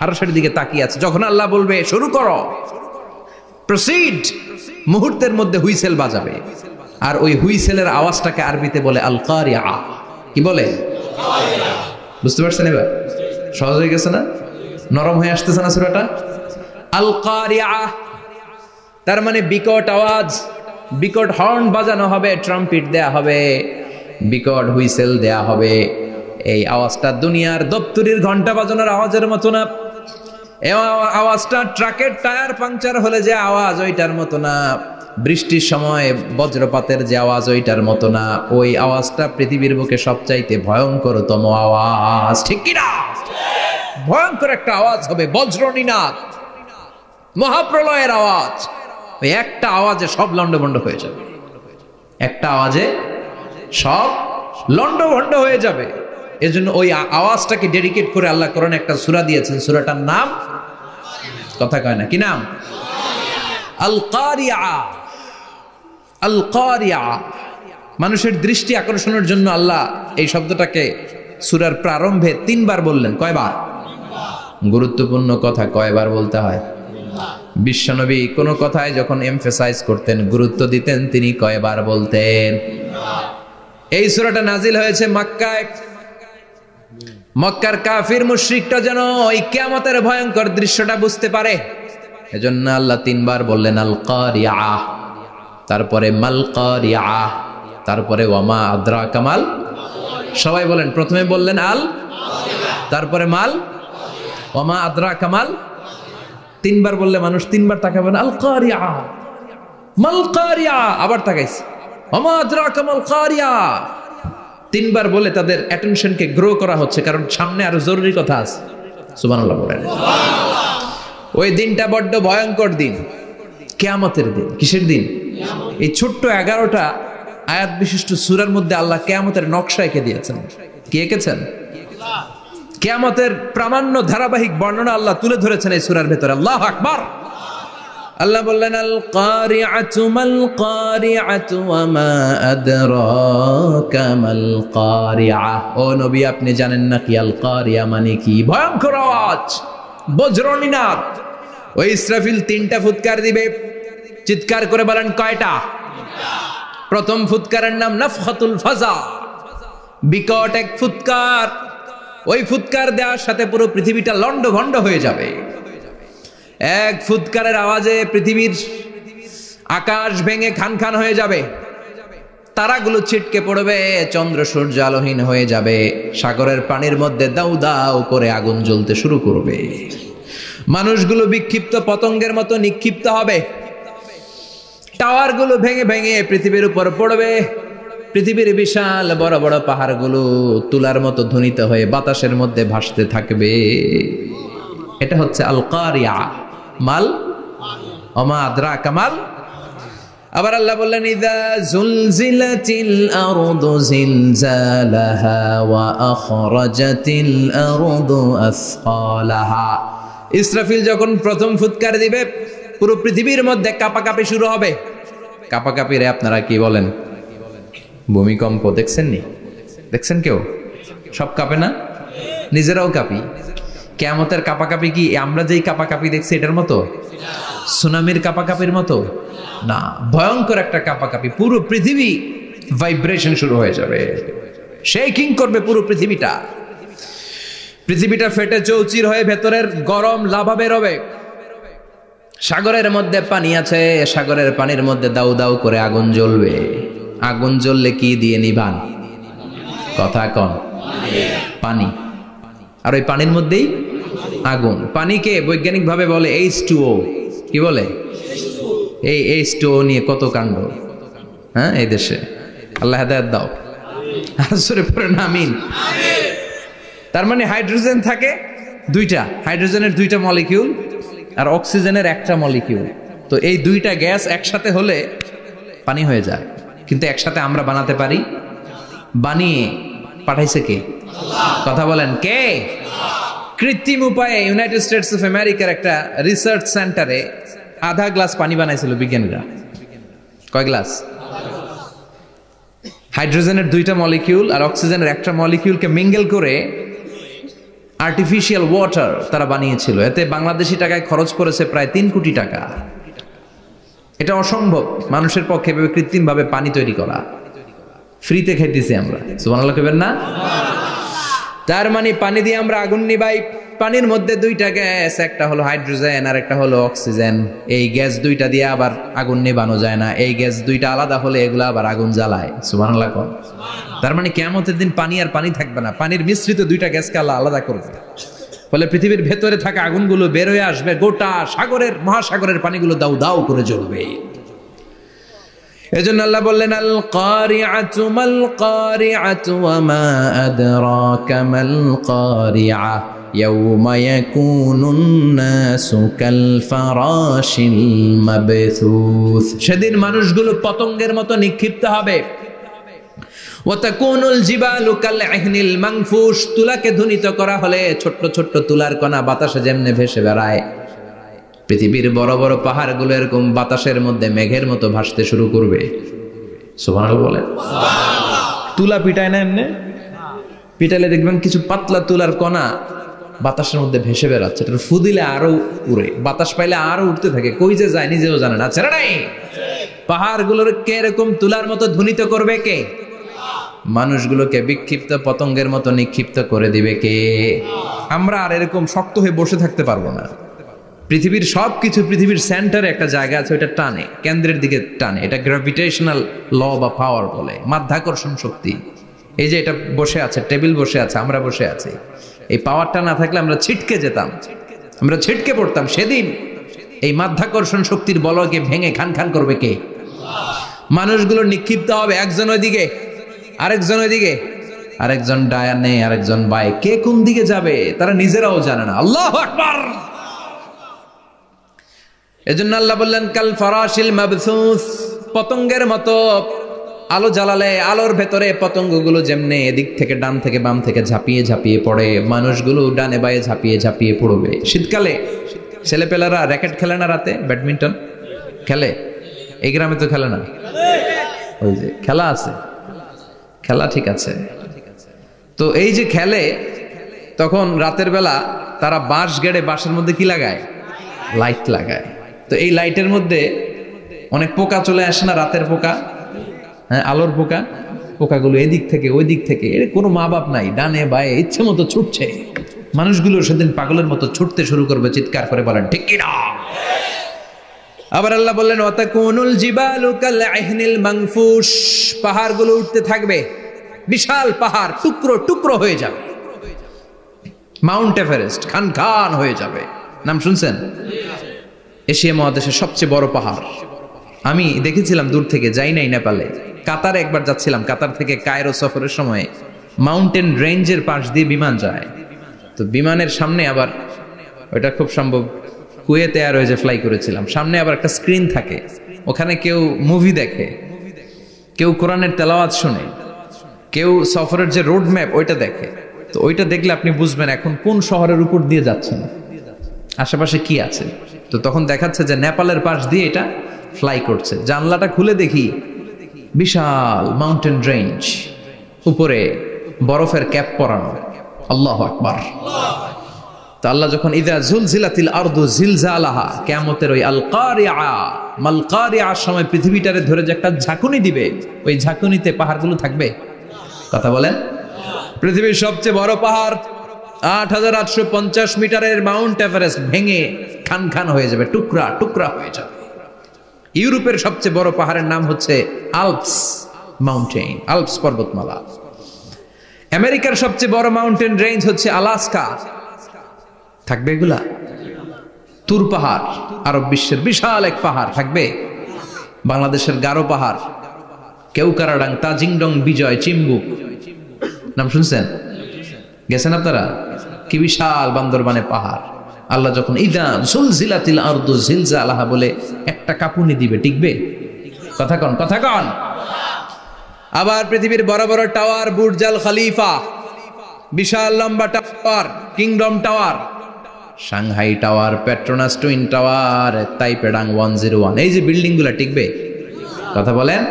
আরশের দিকে তাকিয়ে আছে। যখন আল্লাহ বলবে শুরু করো, প্রসিড, মুহূর্তের মধ্যে হুইসেল বাজাবে। আর ওই হুইসেলের আওয়াজটাকে আরবিতে বলে আল কারিআহ। কি বলে? বুঝতে পারছেন এবার? সহজ হয়ে গেছে না? নরম হয়ে আসতেছে না সূরাটা? আল কারিআহ তার মানে বিকট আওয়াজ, বিকট হর্ন বাজানো হবে, ট্রাম্পিট দেয়া হবে, বিকট হুইসেল দেয়া হবে। এই আওয়াজটা দুনিয়ার দপ্তরির ঘন্টা বাজানোর আওয়াজের মতো না। এই আওয়াজটা ট্রাকের টায়ার পাংচার হলে যে আওয়াজ, ওইটার মতো না। বৃষ্টির সময় বজ্রপাতের যে আওয়াজ, ওইটার মতো না। ওই আওয়াজটা পৃথিবীর বুকে সবচাইতে ভয়ঙ্করতম আওয়াজ। ঠিক কি না? ভয়ঙ্কর একটা আওয়াজ হবে, বজ্রনিনাদ, মহাপ্রলয়ের আওয়াজ। ওই একটা আওয়াজে সব লন্ডভন্ড হয়ে যাবে। একটা আওয়াজে সব লন্ডভন্ড হয়ে যাবে। এজন্য ওই আওয়াজটাকে ডেডিকেট করে আল্লাহ কোরআনে একটা সূরা দিয়েছেন। সূরাটার নাম, কথা কয় না, কি নাম? আল কারিআহ। আল কারিআহ। মানুষের দৃষ্টি আকর্ষণের জন্য আল্লাহ এই শব্দটাকে সূরার প্রারম্ভে 3 বার বললেন। কয়বার? গুরুত্বপূর্ণ কথা কয়বার বলতে হয়? বিশ্বনবী কোন কথায় যখন এমফাসাইজ করতেন, গুরুত্ব দিতেন, তিনি কয়বার বলতেন? এই সূরাটা নাজিল হয়েছে মক্কায়। মক্কার কাফির মুশরিকটা যেন ওই কিয়ামতের ভয়ঙ্কর দৃশ্যটা বুঝতে পারে, এজন্য আল্লাহ 3 বার বললেন আল কারিআহ, তারপরে মাল কারিআহ, তারপরে ওয়ামা আদরাকা মাল। সবাই বলেন। প্রথমে বললেন আল, তারপরে মাল, ওয়ামা আদরাকা মাল। 3 বার বললে মানুষ 3 বার তাকাবেন, আল কারিআহ, মাল কারিআহ, আবার তাকাইছে, ওয়ামা আদরাকা মাল কারিআহ। 3 বার বলে তাদের অ্যাটেনশনকে গ্রো করা হচ্ছে, কারণ সামনে আরো জরুরি কথা আছে। সুবহানাল্লাহ বলেন। ওই দিনটা বড্ড ভয়ঙ্কর দিন, কিয়ামতের দিন। কিসের দিন? এই ছোট্ট 11টা আয়াত বিশিষ্ট সূরার মধ্যে আল্লাহ কিয়ামতের নকশা এঁকে দিয়েছেন। কি এঁকেছেন? কিয়ামতের প্রামাণ্য ধারাবাহিক বর্ণনা আল্লাহ তুলে ধরেছেন এই সূরার ভেতরে। আল্লাহু আকবার। আল্লাহ বললেন আল কারিআতু মাল কারিআতু ওয়া মা আদরাকা মাল কারিআ। ও নবী, আপনি জানেন না কি আল কারিআ মানে কি? ভয়ঙ্কর আওয়াজ, বজ্রনিনাদ। ওই ইসরাফিল 3টা ফুৎকার দিবে। চিৎকার করে বলেন কয়টা? প্রথম ফুৎকারের নাম নাফখাতুল ফাজা, বিকট এক ফুৎকার। ওই ফুৎকার দেওয়ার সাথে পুরো পৃথিবীটা লন্ডভন্ড হয়ে যাবে। এক ফুৎকারের আওয়াজে পৃথিবীর আকাশ ভেঙে খান খান হয়ে যাবে, তারাগুলো ছিটকে পড়বে, চন্দ্র সূর্য আলোহীন হয়ে যাবে, সাগরের পানির মধ্যে দাউ দাউ করে আগুন জ্বলতে শুরু করবে, মানুষগুলো বিক্ষিপ্ত পতঙ্গের মতো নিক্ষিপ্ত হবে, টাওয়ারগুলো ভেঙে ভেঙে পৃথিবীর উপর পড়বে, পৃথিবীর বিশাল বড় বড় পাহাড়গুলো তুলার মতো ধ্বনিত হয়ে বাতাসের মধ্যে ভাসতে থাকবে। এটা হচ্ছে আল কারিয়া। মাল ওমা আদরাকা মাল। আবার আল্লাহ বললেন ইযা যুলজিলাতিল আরদু জিলজালাহা ওয়া আখরাজাতিল আরদু আসকালাহা। ইসরাফিল যখন প্রথম ফুৎকার দিবে পুরো পৃথিবীর মধ্যে কাঁপাকাঁপি শুরু হবে। কাঁপাকাঁপিরে আপনারা কি বলেন? ভূমিকম্প দেখছেন নি? দেখছেন কেউ? সব কাঁপে না? নিজেরাও কাঁপি। কিয়ামতের কাঁপাকাঁপি কি আমরা যেই কাঁপাকাঁপি দেখছি এটার মতো? সুনামির কাঁপাকাঁপির মতো না, ভয়ঙ্কর একটা কাঁপাকাঁপি। পুরো পৃথিবী ভাইব্রেশন শুরু হয়ে যাবে, শেকিং করবে পুরো পৃথিবীটা। পৃথিবীটা ফেটে চৌচির হয়ে ভেতরের গরম লাভা বেরোবে। সাগরের মধ্যে পানি আছে, সাগরের পানির মধ্যে দাউ দাউ করে আগুন জ্বলবে। আগুন জ্বললে কি দিয়ে নিভান? কথা কন। পানি। আর ওই পানির মধ্যেই আগুন। পানিকে বৈজ্ঞানিক ভাবে বলে H2O। কি বলে? এই H2O নিয়ে কত কাণ্ড, হ্যাঁ, এই দেশে। আল্লাহ হেদায়েত দাও। আসরে পড়েন আমিন। তার মানে হাইড্রোজেন থাকে দুইটা, হাইড্রোজেনের 2টা মলিকিউল আর অক্সিজেনের 1টা মলিকিউল। তো এই 2টা গ্যাস একসাথে হলে পানি হয়ে যায়। কিন্তু একসাথে আমরা বানাতে পারি? বানিয়ে পাঠাইছে কে? কথা বলেন কে? কৃত্রিম উপায়ে ইউনাইটেড স্টেটস অফ আমেরিকার একটা রিসার্চ সেন্টারে আধা গ্লাস পানি বানাইছিল বিজ্ঞানীরা। কয় গ্লাস? হাইড্রোজেনের 2টা মলিকিউল আর অক্সিজেনের 1টা মলিকিউলকে মিঙ্গেল করে আর্টিফিশিয়াল ওয়াটার তারা বানিয়েছিল। এতে বাংলাদেশি টাকায় খরচ করেছে প্রায় 3 কোটি টাকা। এটা অসম্ভব মানুষের পক্ষে কৃত্রিম ভাবে পানি তৈরি করা। ফ্রিতে খাইতেছি আমরা, সুবহানাল্লাহ কইবেন না? তার মানে পানি দিয়ে আমরা আগুন নিভাই। পানির মধ্যে 2টা গ্যাস, একটা হলো হাইড্রোজেন আর একটা হলো অক্সিজেন। এই গ্যাস 2টা দিয়ে আবার আগুন নিভানো যায় না। এই গ্যাস 2টা আলাদা হলে এগুলো আবার আগুন জ্বালায়। সুবহানাল্লাহ কোন। তার মানে কিয়ামতের দিন পানি আর পানি থাকবে না, পানির মিশ্রিত 2টা গ্যাসকে আল্লাহ আলাদা করবে। ফলে পৃথিবীর ভেতরে থাকা আগুনগুলো বের হয়ে আসবে, গোটা সাগরের মহাসাগরের পানিগুলো দাউ দাউ করে জ্বলবে। এজন্য আল্লাহ বললেন আল কারিআতু মাল কারিআতু ওয়া মা আদরাকা মাল কারিআ ইয়াওমা ইয়াকুনুন নাসু কাল ফারাশিল মাবথুস। সেদিন মানুষগুলো পতঙ্গের মতো নিক্ষিপ্ত হবে। ওয়া তাকুনুল জিবালু কাল ইহনিল মানফুশ। তুলাকে ধ্বনিত করা হলে ছোট্ট ছোট্ট তুলার কণা বাতাসে যেমনে ভেসে বেড়ায়, পৃথিবীর বড় বড় পাহাড়গুলো এরকম বাতাসের মধ্যে মেঘের মতো ভাসতে শুরু করবে। সুবহানাল্লাহ বলেন। তুলা পিটায় না এমনি? পিটাইলে দেখবেন কিছু পাতলা তুলার কণা বাতাসের মধ্যে ভেসে বেড়াচ্ছে। এটা ফু দিলে আরো উড়ে, বাতাস পাইলে আরো উঠতে থাকে, কই যে যায় নিজেও জানে না। ছেড়ে নাই। পাহাড়গুলোর কে এরকম তুলার মতো ধ্বনিত করবে কে? মানুষগুলোকে বিক্ষিপ্ত পতঙ্গের মতো নিক্ষিপ্ত করে দিবে কে? আমরা আর এরকম শক্ত হয়ে বসে থাকতে পারবো না। পৃথিবীর সবকিছু, পৃথিবীর সেন্টারে একটা জায়গা আছে, ওটা টানে, কেন্দ্রের দিকে টানে। এটা গ্র্যাভিটেশনাল ল বা পাওয়ার বলে, মাধ্যাকর্ষণ শক্তি। এই যে এটা বসে আছে, টেবিল বসে আছে, আমরা বসে আছি, এই পাওয়ারটা না থাকলে আমরা ছিটকে যেতাম, আমরা ছিটকে পড়তাম। সেদিন এই মাধ্যাকর্ষণ শক্তির বলকে ভেঙে খান খান করবে কে? মানুষগুলো নিক্ষিপ্ত হবে, একজন ওইদিকে, আরেকজন ওইদিকে, আরেকজন ডায়ানে, আরেকজন বাই। কে কোন দিকে যাবে তারা নিজেরাও জানে না। আল্লাহু আকবার। এজন্য আল্লাহ বললেন কাল ফারাশিল মাবসুস, পতঙ্গের মতো আলো জ্বালালে আলোর ভেতরে পতঙ্গগুলো যেমনে এদিক থেকে ডান থেকে বাম থেকে ঝাঁপিয়ে ঝাঁপিয়ে পড়ে, মানুষগুলো ডানে বায়ে ঝাঁপিয়ে ঝাঁপিয়ে পড়বে। শীতকালে ছেলেপেলারা র্যাকেট খেলে না, রাতে ব্যাডমিন্টন খেলে, এই গ্রামে তো খেলে না, ওই যে খেলা আছে, খেলা ঠিক আছে। তো এই যে খেলে, তখন রাতের বেলা তারা বাঁশ গেড়ে বাঁশের মধ্যে কি লাগায়, লাইট লাগায়। তো এই লাইটের মধ্যে অনেক পোকা চলে আসে না, রাতের পোকা, হ্যাঁ আলোর পোকা, পোকাগুলো এদিক থেকে ওই দিক থেকে, এর কোনো মা বাপ নাই, ডানে বায়ে ইচ্ছে মতো ছুটছে। মানুষগুলো সেদিন পাগলের মতো ছুটতে শুরু করবে, চিৎকার করে বলেন ঠিক কি না। আবার আল্লাহ বললেন ওয়াতাকুনুল জিবালু কালআহনিল মানফুশ, পাহাড়গুলো উঠতে থাকবে, বিশাল পাহাড় টুকরো টুকরো হয়ে যাবে। মাউন্ট এভারেস্ট খান খান হয়ে যাবে, নাম শুনছেন? এশিয়া মহাদেশের সবচেয়ে বড় পাহাড়। আমি দেখেছিলাম দূর থেকে, যাই নাই নেপালে, কাতারে একবার যাচ্ছিলাম, কাতার থেকে কায়রো সফরের সময় মাউন্টেন রেঞ্জের পাশ দিয়ে বিমান যায়। তো বিমানের সামনে আবার, ওইটা খুব সম্ভব কুয়েতে এয়ারওয়েজে ফ্লাই করেছিলাম, সামনে আবার একটা স্ক্রিন থাকে, ওখানে কেউ মুভি দেখে, কেউ কোরআনের তেলাওয়াত শুনে, কেউ সফরের যে রোড ম্যাপ ওইটা দেখে। তো ওইটা দেখলে আপনি বুঝবেন এখন কোন শহরের উপর দিয়ে যাচ্ছেন, আশেপাশে কি আছে। তো তখন দেখাচ্ছে যে নেপালের পাশ দিয়ে এটা ফ্লাই করছে। জানলাটা খুলে দেখি বিশাল মাউন্টেন রেঞ্জ, উপরে বরফের ক্যাপ পরানো। আল্লাহু আকবার। তো আল্লাহ যখন ইযা যুলজিলাতিল আরদু জিলজালাহা, কিয়ামতের ওই আল কারিআ মাল কারিআর সময় পৃথিবীটারে ধরে যে একটা ঝাঁকুনি দিবে, ওই ঝাঁকুনিতে পাহাড়গুলো থাকবে। কথা বলেন, পৃথিবীর সবচেয়ে বড় পাহাড় ৮৮৫০ মিটারের মাউন্ট এভারেস্ট ভেঙে খান খান হয়ে যাবে, টুকরা টুকরা হয়ে যাবে। ইউরোপের সবচেয়ে বড় পাহাড়ের নাম হচ্ছে আল্পস মাউন্টেন, আল্পস পর্বতমালা। আমেরিকার সবচেয়ে বড় মাউন্টেন রেঞ্জ হচ্ছে আলাস্কা, থাকবে এগুলা। তুর পাহাড় আরব বিশ্বের বিশাল এক পাহাড় থাকবে। বাংলাদেশের গারো পাহাড়, কেউকারাডাং, তাজিংডং, বিজয়, চিম্বুক, নাম শুনছেন? গেছেন আপনারা? কি বিশাল বান্দরবানে পাহাড়। আল্লাহ যখন ইদা জুলজিলাতিল আরদু জিলজালাহা বলে একটা কাঁপুনি দিবে, টিকবে? কথা কন, কথা কন। আবার পৃথিবীর বড় বড় টাওয়ার, বুর্জ আল খলিফা, বিশাল লম্বা tower, Kingdom Tower, Shanghai Tower, Petronas Twin Tower, Taipei 101, এই যে বিল্ডিং গুলা টিকবে? কথা বলেন।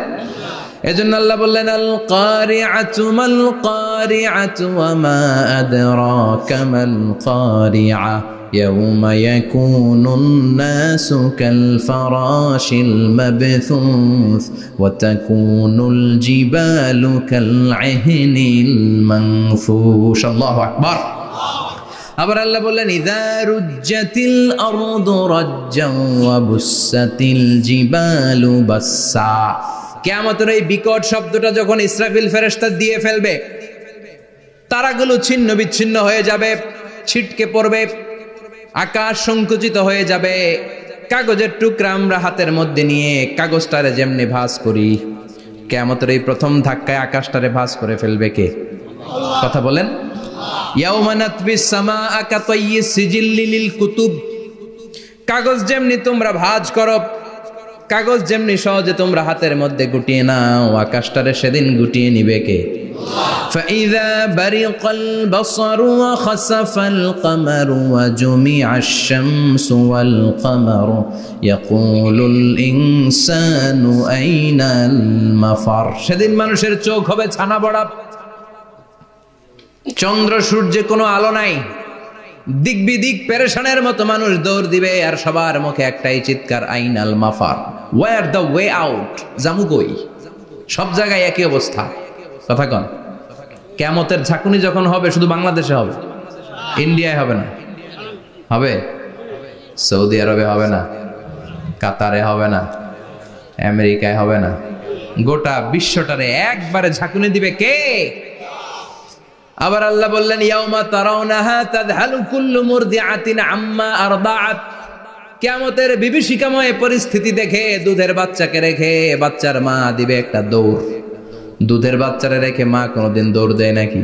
এজন্য আল্লাহ বললেন আল কারিআতু মাল কারিআতু ওয়া মা আদরাকা মাল কারিআ ইয়াউমা ইয়াকুনুন নাসু কাল ফারাশিল মাবথুস ওয়া তাকুনুল জিবালু কাল আহনিল মানফুশ। আল্লাহু আকবার। আবার আল্লাহ বললেন ইযা রুজ্জাতিল আরদু রাজ্জান ওয়া বুসাতিল জিবালু বাসসা। কিয়ামতের এই বিকট শব্দটা যখন ইসরাফিল ফেরেশতা দিয়ে ফেলবে, তারাগুলো ছিন্ন বিচ্ছিন্ন হয়ে যাবে, ছিটকে পড়বে, আকাশ সংকুচিত হয়ে যাবে। কাগজের টুকরা আমরা হাতের মধ্যে নিয়ে কাগজটারে যেমনি ভাঁজ করি, কিয়ামতের এই প্রথম ধাক্কায় আকাশটারে ভাঁজ করে ফেলবে কে? কথা বলেন। ইয়াউমা নাতবিস সামাআ কাতাইয়িস সিজিল্লি লিল কুতুব। কাগজ যেমনি তোমরা ভাঁজ করো, কাগজ যেমনি সহজে তোমরা হাতের মধ্যে গুটিয়ে নাও, আকাশটারে সেদিন গুটিয়ে নিবে কে? ফাইযা বারিকাল বাসারু ওয়া খাসাফাল কামারু ওয়া জুমিআশ শামসু ওয়াল কামারু ইয়াকুলুল ইনসানু আইনাল মাফার। সেদিন মানুষের চোখ হবে ছানা বড়া, চন্দ্র সূর্যে কোনো আলো নাই, দিক বিদিক পেরেশানের মতো মানুষ দৌড় দিবে, আর সবার মুখে একটাই চিৎকার, আইনাল মাফার, ওয়্যার দ্য ওয়ে আউট, জামু কই? সব জায়গায় একই অবস্থা। কথা কন। কিয়ামতের ঝাঁকুনি যখন হবে শুধু বাংলাদেশে হবে, ইন্ডিয়ায় হবে না, হবে সৌদি আরবে হবে না, কাতারে হবে না, আমেরিকায় হবে না, গোটা বিশ্বটারে একবারে ঝাঁকুনি দিবে কে? আবার আল্লাহ বললেন ইয়াউমা তারাউনাহা তাযহালু কুল্লু মুরদিআতিন আম্মা আরদাআত। কিয়ামতের বিভীষিকাময় পরিস্থিতি দেখে দুধের বাচ্চাকে রেখে বাচ্চার মা দিবে একটা দৌড়। দুধের বাচ্চারে রেখে মা কোনোদিন দৌড় দেয় নাকি?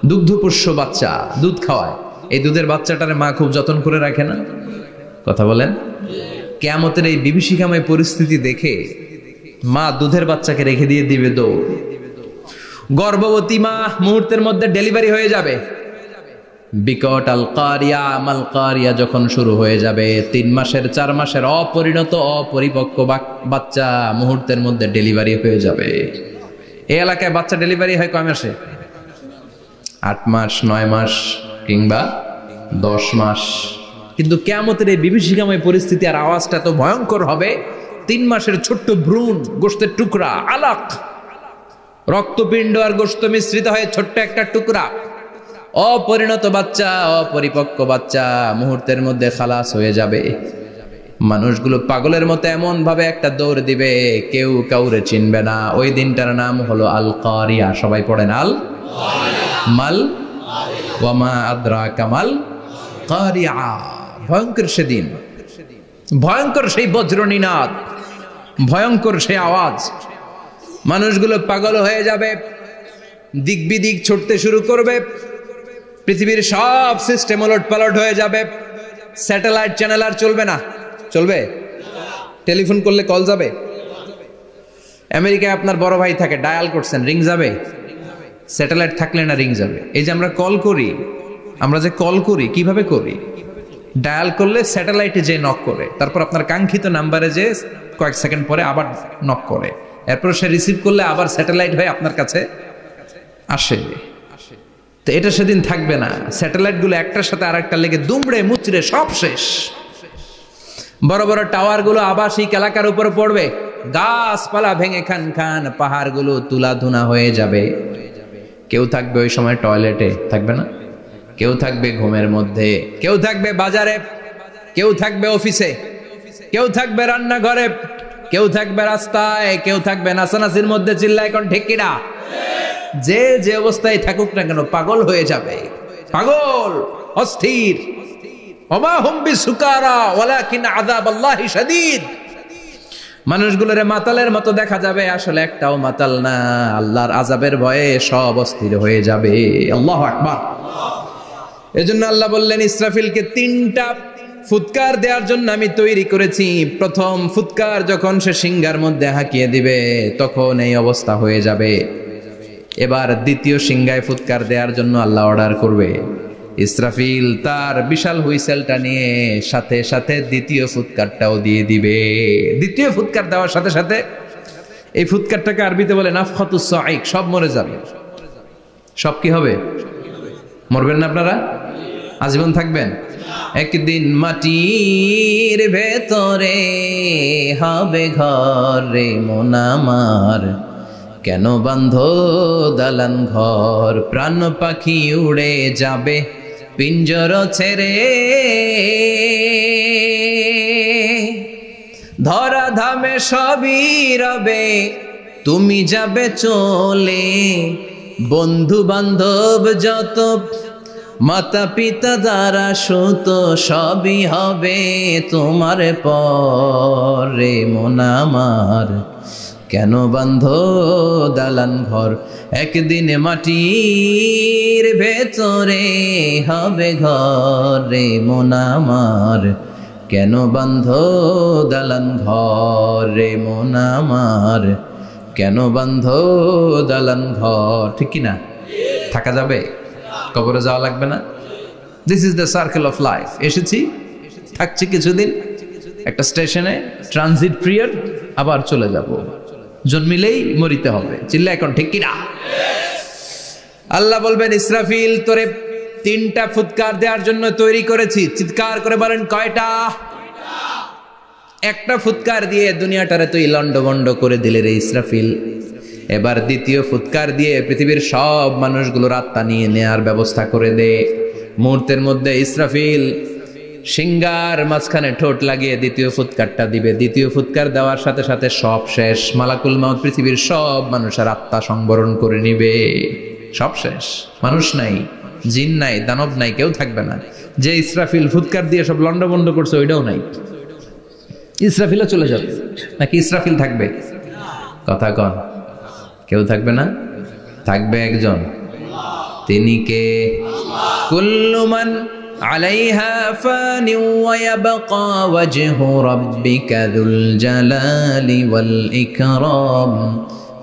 দুগ্ধপোষ্য বাচ্চা, দুধ খাওয়ায়, এই দুধের বাচ্চাটারে মা খুব যত্ন করে রাখে না? কথা বলেন। কিয়ামতের এই বিভীষিকাময় পরিস্থিতি দেখে মা দুধের বাচ্চাকে রেখে দিয়ে দিবে দৌড়। গর্ভবতী মা মুহূর্তের মধ্যে ডেলিভারি হয়ে যাবে। বিকট আল কারিয়া মাল কারিয়া যখন শুরু হয়ে যাবে, 3 মাসের 4 মাসের অপরিণত অপরিপক্ক বাচ্চা মুহূর্তের মধ্যে ডেলিভারি হয়ে যাবে। এই এলাকায় বাচ্চা ডেলিভারি হয় কয় মাসে? 8 মাস, 9 মাস কিংবা 10 মাস। কিন্তু কিয়ামতের এই বিভীষিকাময় পরিস্থিতি আর আওয়াজটা তো ভয়ঙ্কর হবে। 3 মাসের ছোট্ট ভ্রূণ, গোশতের টুকরা, আলাক, রক্তপিণ্ড আর গোশত মিশ্রিত হয়ে ছোট্ট একটা টুকরা, অপরিণত বাচ্চা, অপরিপক্ক বাচ্চা মুহূর্তের মধ্যে খালাস হয়ে যাবে। মানুষগুলো পাগলের মতো এমন ভাবে একটা দৌড় দিবে, কেউ কাউরে চিনবে না। ওই দিনটার নাম হলো আল কারিয়া। সবাই পড়েন আল মাল ওয়ামা আদরাকা মাল কারিয়া। ভয়ঙ্কর সেদিন, ভয়ঙ্কর সেই বজ্রনিনাদ, ভয়ঙ্কর সেই আওয়াজ। মানুষগুলো পাগল হয়ে যাবে, দিক বিদিক ছুটতে শুরু করবে। পৃথিবীর সব সিস্টেম ওলট পালট হয়ে যাবে। স্যাটেলাইট চ্যানেল আর চলবে না। চলবে? টেলিফোন করলে কল যাবে? আমেরিকায় আপনার বড় ভাই থাকে, ডায়াল করছেন, রিং যাবে? স্যাটেলাইট থাকলে না রিং যাবে? এই যে আমরা কল করি, আমরা যে কল করি কিভাবে করি? ডায়াল করলে স্যাটেলাইটে যে নক করে, তারপর আপনার কাঙ্ক্ষিত নাম্বারে যে কয়েক সেকেন্ড পরে আবার নক করে, এরপর সে রিসিভ করলে আবার স্যাটেলাইট হয়ে আপনার কাছে আসে। তো এটা সেদিন থাকবে না। স্যাটেলাইট গুলো একটার সাথে আরেকটা লেগে দুমড়ে মুচড়ে সব শেষ। বড় বড় টাওয়ার গুলো আবাসিক এলাকার উপর পড়বে, গাছপালা ভেঙে খান খান, পাহাড় গুলো তুলা ধুনা হয়ে যাবে। কেউ থাকবে ওই সময় টয়লেটে, থাকবে না? কেউ থাকবে ঘুমের মধ্যে, কেউ থাকবে বাজারে, কেউ থাকবে অফিসে, কেউ থাকবে রান্নাঘরে, কেউ থাকবে রাস্তায়, কেউ থাকবে নাচানাচির মধ্যে। চিল্লায় কোন ঠিক কিনা? যে যে অবস্থায় থাকুক না কেন পাগল হয়ে যাবে, পাগল, অস্থির। ওমা হুম বিসুকারা ওয়ালাকিন আযাবাল্লাহি শাদীদ। মানুষগুলোরে মাতালের মতো দেখা যাবে, আসলে একটাও মাতাল না। আল্লাহর আযাবের ভয়ে সব অস্থির হয়ে যাবে। আল্লাহু আকবার। এজন্য আল্লাহ বললেন, ইসরাফিলকে 3টা ফুৎকার দেওয়ার জন্য আমি তৈরি করেছি। প্রথম ফুৎকার যখন সে সিংহার মধ্যে হাঁকিয়ে দিবে, তখন এই অবস্থা হয়ে যাবে। এবার দ্বিতীয় সিংহায় ফুৎকার দেওয়ার জন্য আল্লাহ অর্ডার করবে। ইসরাফিল তার বিশাল হুইসেলটা নিয়ে সাথে সাথে দ্বিতীয় ফুৎকারটাও দিয়ে দিবে। দ্বিতীয় ফুৎকার দেওয়ার সাথে সাথে, এই ফুৎকারটাকে আরবিতে বলে নাফখাতুস সাঈক, সব মরে যাবে। সব কি হবে? মরবেন না আপনারা? আজীবন থাকবেন? একদিন মাটির ভেতরে হবে ঘর রে মন আমার, কেন বাঁধো দালান ঘর, প্রাণ পাখি উড়ে যাবে পিঞ্জর ছেড়ে, ধরা ধামে সবই রবে তুমি যাবে চলে, বন্ধু বান্ধব যত মাতা পিতা দ্বারা সুত সবই হবে তোমার পরে মন আমার, কেন বাঁধো দালান ঘর, একদিন মাটির ভেতরে হবে ঘর রে মন আমার, কেন বাঁধো দালান ঘর রে মন আমার, কেন বাঁধো দালান ঘর। ঠিক কিনা? থাকা যাবে? কবরে যাওয়া লাগবে না? This is the circle of life. এসেছি, থাকছি কিছুদিন একটা স্টেশনে, ট্রানজিট পিরিয়ড, আবার চলে যাব। জন্মিলেই মরিতে হবে। চিল্লা এখন ঠিক কিনা? আল্লাহ বলবেন, ইসরাফিল তোরে 3টা ফুৎকার দেওয়ার জন্য তৈরি করেছি। চিৎকার করে বলেন, কয়টা? একটা ফুৎকার দিয়ে দুনিয়াটারে তুই লন্ডভন্ড করে দিলে রে ইসরাফিল। এবার দ্বিতীয় ফুৎকার দিয়ে পৃথিবীর সব মানুষগুলোর আত্মা নিয়ে নেয়ার ব্যবস্থা করে দে। মুহূর্তের মধ্যে ইসরাফিল সিংহার মাঝখানে ঠোঁট লাগিয়ে দ্বিতীয় ফুৎকারটা দিবে। দ্বিতীয় ফুৎকার দেওয়ার সাথে সাথে সব শেষ। মালাকুল মাউত পৃথিবীর সব মানুষের আত্মা সংবরণ করে নিবে। সব শেষ, মানুষ নাই, জিন নাই, দানব নাই, কেউ থাকবে না। যে ইসরাফিল ফুৎকার দিয়ে সব লন্ডভন্ড করছে ওইটাও নাই। ইসরাফিলও চলে যাবে, নাকি ইসরাফিল থাকবে? কথা কন, কেউ থাকবে না? থাকবে একজন। তিনি কে? কুল্লু মান আলাইহা ফানি ওয়া ইয়াবকা ওয়াজহু রাব্বিকা যুল জালালি ওয়াল ইকরাম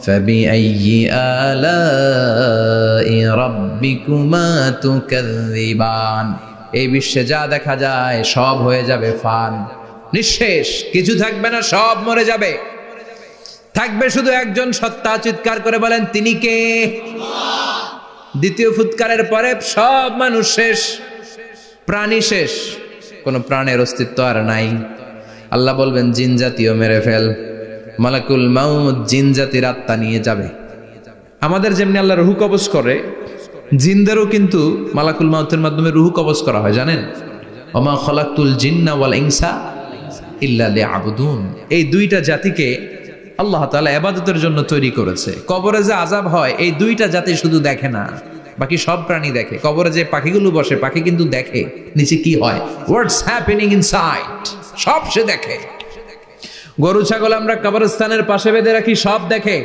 ফাবিআইয়ি আলাই রাব্বিকুমা তুকাযযিবান। এই বিশ্বে যা দেখা যায় সব হয়ে যাবে ফান, নিঃশেষ, কিছু থাকবে না, সব মরে যাবে। থাকবে শুধু একজন সত্তা, চিৎকার করে বলেন তিনি কে? দ্বিতীয় ফুৎকারের পরে সব মানুষ শেষ, প্রাণী শেষ, কোন প্রাণের অস্তিত্ব আর নাই। আল্লাহ বলবেন জিন জাতিও মেরে ফেল। মালাকুল মাউত জিন জাতির আত্মা নিয়ে যাবে। আমাদের যেমনি আল্লাহ রুহু কবজ করে, জিনদেরও কিন্তু মালাকুল মাউতের মাধ্যমে রুহু কবজ করা হয়, জানেন? ওমা খলাকতুল জিন্না ওয়াল ইনসা ইল্লা লিয়াবুদুন। এই দুইটা জাতিকে আল্লাহ তাআলা ইবাদতের জন্য তৈরি করেছে। কবরে যে আযাব হয় এই দুইটা জাতি শুধু দেখে না, বাকি সব প্রাণী দেখে। কবরে যে পাখিগুলো বসে, পাখি কিন্তু দেখে নিচে কি হয়, হোয়াটস হ্যাপেনিং ইনসাইড, সব সে দেখে। গরু ছাগল আমরা কবরস্থানের পাশে বেঁধে রাখি, সব দেখে।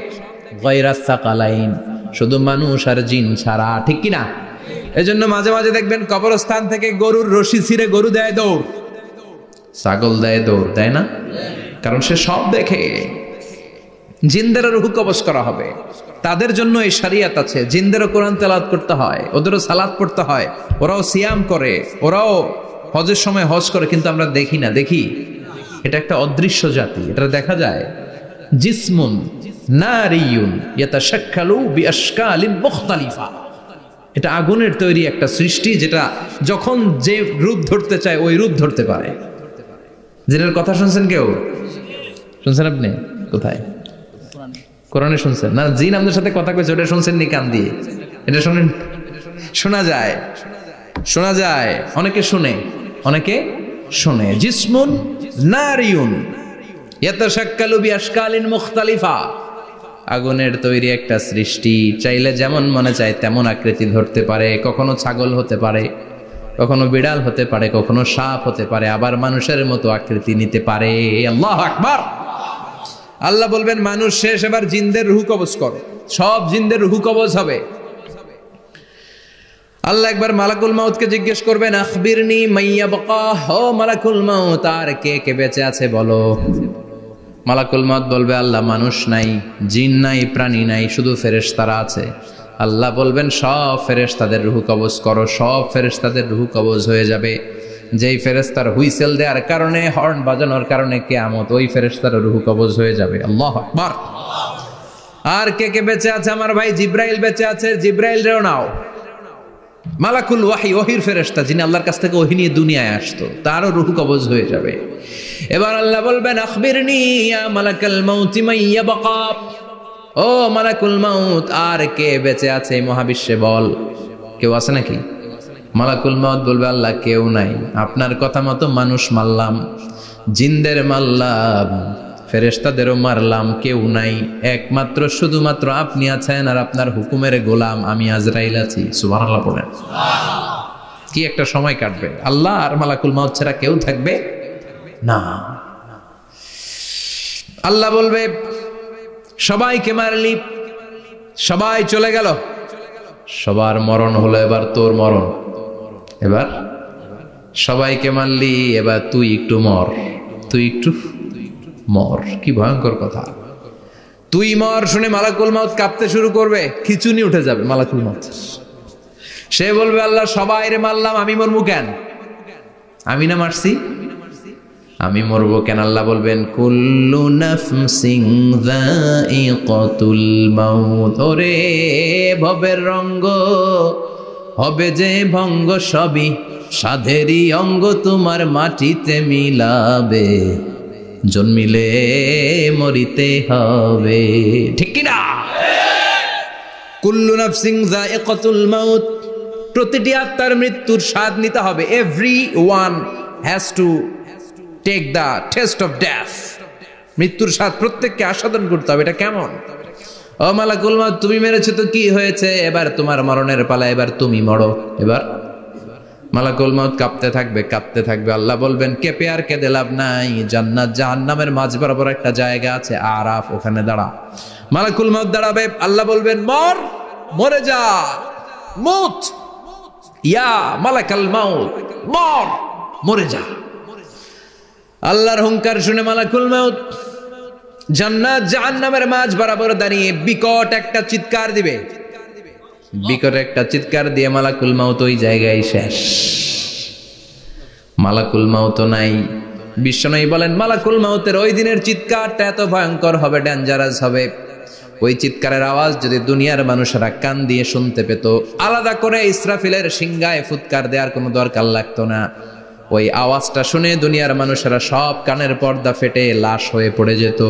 গায়রাস সাকালাইন, শুধু মানুষ আর জিন ছাড়া, ঠিক কি না? এজন্য মাঝে মাঝে দেখবেন কবরস্থান থেকে গরুর রশি ছিঁড়ে গরু দেয় দৌড়, ছাগল দেয় দৌড়, তাই না? কারণ সে সব দেখে। জিনদেরও রূহ কবজ করা হবে, তাদের জন্য এই শরিয়ত আছে। জিনদেরও কোরআন তেলাওয়াত করতে হয়, ওদেরও সালাত পড়তে হয়, ওরাও সিয়াম করে, ওরাও হজের সময় হজ করে, কিন্তু আমরা দেখি না। দেখি, এটা একটা অদৃশ্য জাতি, এটা দেখা যায়। জিসমুন নারিয়ুন ইয়াতাশাক্কালু বিআশকালিন মুখতালিফা, এটা আগুনের তৈরি একটা সৃষ্টি, যেটা যখন যে রূপ ধরতে চায় ওই রূপ ধরতে পারে। জিনের কথা শুনছেন কেউ? শুনছেন আপনি? কোথায়? কোরআনে শুনছেন না? জিন আমাদের সাথে কথা কইছে, ওটা শুনছেন নি কান দিয়ে? এটা শুনেন, শোনা যায়, শোনা যায়, অনেকে শুনে, অনেকে শুনে। জিসমুন নারিয়ুন ইয়াতাশাক্কালু বিআশকালিন মুখতালিফা, আগুনের তৈরি একটা সৃষ্টি, চাইলে যেমন মনে চায় তেমন আকৃতি ধরতে পারে। কখনো ছাগল হতে পারে, কখনো বিড়াল হতে পারে, কখনো সাপ হতে পারে, আবার মানুষের মতো আকৃতি নিতে পারে। আল্লাহু আকবার। আল্লাহ বলবেন মানুষ শেষ, এবার জিনদের রূহ কবজ করো। সব জিনদের রূহ কবজ হবে। আল্লাহ একবার মালাকুল মাউতকে জিজ্ঞেস করবেন, আখবিরনি মাইয়াবকা, ও মালাকুল মাউত, আর কে কে বেঁচে আছে বলো। মালাকুল মাউত বলবে, আল্লাহ মানুষ নাই, জিন নাই, প্রাণী নাই, শুধু ফেরেশতারা আছে। আল্লাহ বলবেন সব ফেরেশতাদের রূহ কবজ করো। সব ফেরেশতাদের রূহ কবজ হয়ে যাবে। যেই ফেরেশতার হুইসেল দেওয়ার কারণে, হর্ন বাজানোর কারণে কিয়ামত, ওই ফেরেশতার রূহ কবজ হয়ে যাবে। আল্লাহু আকবার। আর কে কে বেঁচে আছে? আমার ভাই জিব্রাইল বেঁচে আছে, জিব্রাইল রেও নাও। মালাকুল ওয়াহি, ওহির ফেরেশতা, যিনি আল্লাহর কাছ থেকে ওহী নিয়ে দুনিয়ায় আসতো, তারও রূহ কবজ হয়ে যাবে। এবার আল্লাহ বলবেন, আখবিরনি ইয়া মালাকাল মাউতি মাইয়াবকা, ও মালাকুল মাউত, আর কে বেঁচে আছে এই মহাবিশ্বে বল। কেউ আছে নাকি? মালাকুল মাউত বলবে, আল্লাহ কেউ নাই। আপনার কথা মতো মানুষ মারলাম, জিনদের মারলাম, ফেরেশতাদেরও মারলাম, কেউ নাই, একমাত্র শুধুমাত্র আপনি আছেন, আর আপনার হুকুমের গোলাম আমি আজরাইল আছি। সুবহানাল্লাহ পড়েন। কি একটা সময় কাটবে! আল্লাহ আর মালাকুল মাউত ছাড়া কেউ থাকবে না। আল্লাহ বলবে, সবাইকে মারলি, সবাই চলে গেল, সবার মরণ হলো, এবার তোর মরণ। এবার সবাইকে মারলি, এবার তুই একটু মর, তুই একটু মর। কি ভয়ঙ্কর কথা! তুই মর শুনে মালাকুল মাউত কাঁপতে শুরু করবে, খিচুনি উঠে যাবে মালাকুল মাউত। সে বলবে, আল্লাহ সবাই রে মারলাম, আমি মরবো কেন? আমি না মারছি, আমি মরবো কেন? আল্লাহ বলবেন, কুল্লু নাফসিন যায়িকাতুল মাউত, ওরে ভবের রঙ্গ, হবে যে ভঙ্গ, সবই সাধেরই অঙ্গ, তোমার মাটিতে মিলাবে, জন্মিলে মরিতে হবে। ঠিক কি না? কুল্লু নাফসিন যায়িকাতুল মাউত, প্রতিটি আত্মার মৃত্যুর স্বাদ নিতে হবে। Everyone has to take the test of death. মৃত্যুর স্বাদ প্রত্যেককে আস্বাদন করতে হবে। এটা কেমন? ও মালাকুল মাউত, তুমি মেরেছো তো কি হয়েছে, এবার তোমার মরণের পালা, এবার তুমি মরো। এবার মালাকুল মাউত কাঁপতে থাকবে, কাঁপতে থাকবে। আল্লাহ বলবেন, কেঁপে আর কেঁদে লাভ নাই, জান্নাত জাহান্নামের মাঝ বরাবর একটা জায়গা আছে, আরাফ, ওখানে দাঁড়া। মালাকুল মাউত দাঁড়াবে, আল্লাহ বলবেন, মর, মরে যা, মুত। ইয়া মালাকাল মাউত, মর, মরে যা। আল্লাহর হুঙ্কার শুনে মালাকুল মাউত জান্নাত জাহান্নামের মাঝ বরাবর দাঁড়িয়ে বিকট একটা চিৎকার দিবে। বিকট একটা চিৎকার দিয়ে মালাকুল মাউত ওই জায়গায় শেষ। মালাকুল মাউত নাই। বিশ্বনবী বলেন মালাকুল মাউতের ওই দিনের চিৎকারটা এত ভয়ঙ্কর হবে, ডেঞ্জারাস হবে। ওই চিৎকারের আওয়াজ যদি দুনিয়ার মানুষেরা কান দিয়ে শুনতে পেত, আলাদা করে ইসরাফিলের সিংহায় ফুৎকার দেওয়ার কোনো দরকার লাগতো না। ওই আওয়াজটা শুনে দুনিয়ার মানুষেরা সব কানের পর্দা ফেটে লাশ হয়ে পড়ে যেত।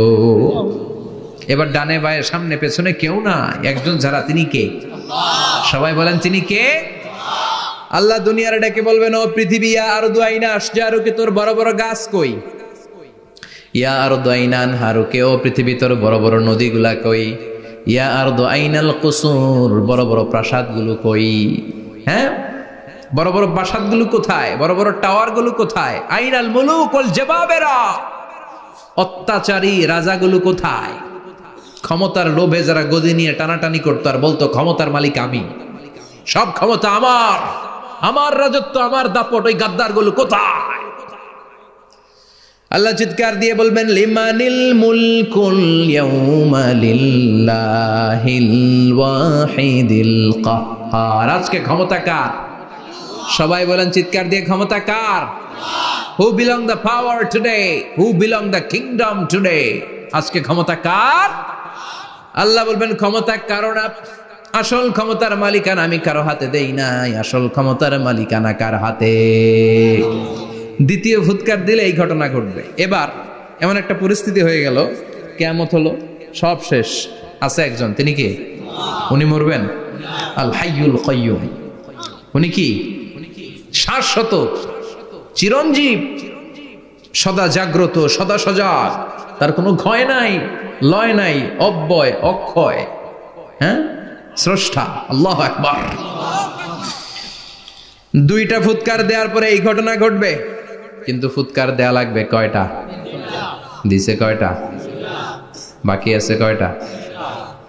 এবার ডানে বায়ে সামনে পেছনে কেউ না, একজন যারা, তিনি কে? সবাই বলেন তিনি কে? আল্লাহ দুনিয়ার ডেকে বলবেন, ও পৃথিবী, ইয়া আরদু আইনা আশজারুকে, তোর বড় বড় গাছ কই? ইয়া আরদু আইনান হারুকে, ও পৃথিবী তোর বড় বড় নদীগুলা কই? ইয়া আরদু আইনাল কুসুর, বড় বড় প্রাসাদগুলো কই? হ্যাঁ, বড় বড় প্রাসাদগুলো কোথায়? বড় বড় টাওয়ারগুলো কোথায়? আইনাল মুলুক ওয়াল জাবাবেরা, অত্যাচারী রাজাগুলো কোথায়? ক্ষমতার লোভে যারা গদি নিয়ে টানাটানি করতো আর বলতো ক্ষমতার মালিক আমি, সব ক্ষমতা আমার, আমার রাজত্ব, আমার দাপট, ওই গাদ্দারগুলো কোথায়? আল্লাহ চিৎকার দিয়ে বলবেন, লিমানিল মুলকুল ইয়াউমা লিল্লাহিল ওয়াহিদিল কাহ্হার, আজকে ক্ষমতা কার? সবাই বলেন চিৎকার দিয়ে, ক্ষমতা কার? Who belong the power today, who belong the kingdom today, আজকে ক্ষমতা কার? আল্লাহ বলবেন ক্ষমতা কারো না, আসল ক্ষমতার মালিকানা আমি কারো হাতে দেই নাই, আসল ক্ষমতার মালিকানা কার হাতে? দ্বিতীয় ফুৎকার দিলে এই ঘটনা ঘটবে। এবার এমন একটা পরিস্থিতি হয়ে গেল, কিয়ামত হলো, সব শেষ, আছে একজন, তিনি কে? উনি মরবেন, আল হাইয়ুল কাইয়ুম। উনি কি? শাশ্বত, চিরঞ্জীব, সদা জাগ্রত, সদা সজাগ, তার কোনো ক্ষয় নাই, লয় নাই, অব্যয়, অক্ষয়, হ্যাঁ, স্রষ্টা। আল্লাহু আকবার। দুইটা ফুৎকার দেওয়ার পরে এই ঘটনা ঘটবে, কিন্তু ফুৎকার দেয়া লাগবে কয়টা? দিছে কয়টা? বাকি আছে কয়টা?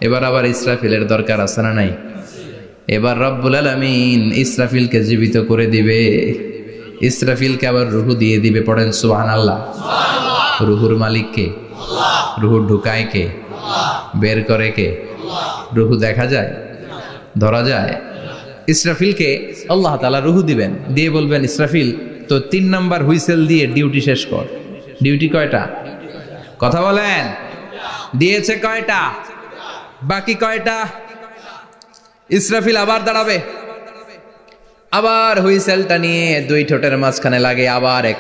এবার আবার ইসরাফিলের দরকার আছে না নাই? এবার রব্বুল আলামিন ইসরাফিলকে জীবিত করে দিবে, ইসরাফিলকে আবার রুহু দিয়ে দিবে। পড়েন সুবহানাল্লাহ। রুহুর মালিক কে? রুহু ঢুকায় কে? বের করে কে? রুহু দেখা যায়, ধরা যায়? ইসরাফিলকে আল্লাহ তাআলা রুহু দিবেন, দিয়ে বলবেন ইসরাফিল তো 3 নাম্বার হুইসেল দিয়ে ডিউটি শেষ কর। ডিউটি কয়টা? কথা বলেন, দিয়েছে কয়টা? বাকি কয়টা? ইসরাফিল আবার দাঁড়াবে, আবার হুইসেলটা নিয়ে দুই ঠোঁটের মাঝখানে লাগে আবার এক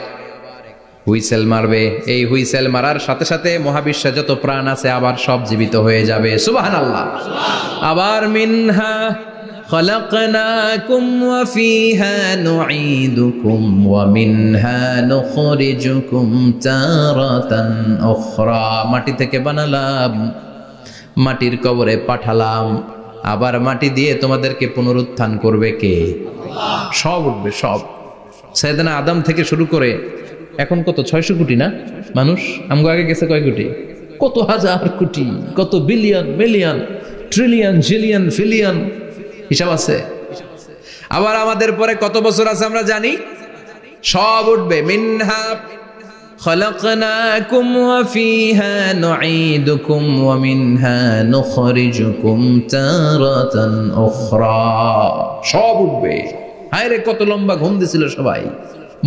হুইসেল মারবে। এই হুইসেল মারার সাথে সাথে মহাবিশ্বে যত প্রাণ আছে আবার সব জীবিত হয়ে যাবে। সুবহানাল্লাহ। আবার মিনহা খলাকনাকুম ওয়া ফিহা নুঈদুকুম ওয়া মিনহা নুখরিজুকুম তারাতান উখরা, মাটি থেকে বানালাম, মাটির কবরে পাঠালাম, আবার মাটি দিয়ে তোমাদেরকে পুনরুত্থান করবে কে? সব উঠবে, সব। সাইয়েদনা আদম থেকে শুরু করে এখন কত 600 কোটি না মানুষ, আমগো আগে গেছে কয় কোটি? কত হাজার কোটি, কত billion, million, trillion, zillion, pillion, হিসাব আছে। আবার আমাদের পরে কত বছর আছে আমরা জানি? সব উঠবে। মিনহা খলাকনাকুম ওয়া ফিহা নুঈদুকুম ওয়া মিনহা নুখরিজুকুম তারাতান উখরা, সব উঠবে। হায় রে, কত লম্বা ঘুম দিছিল সবাই।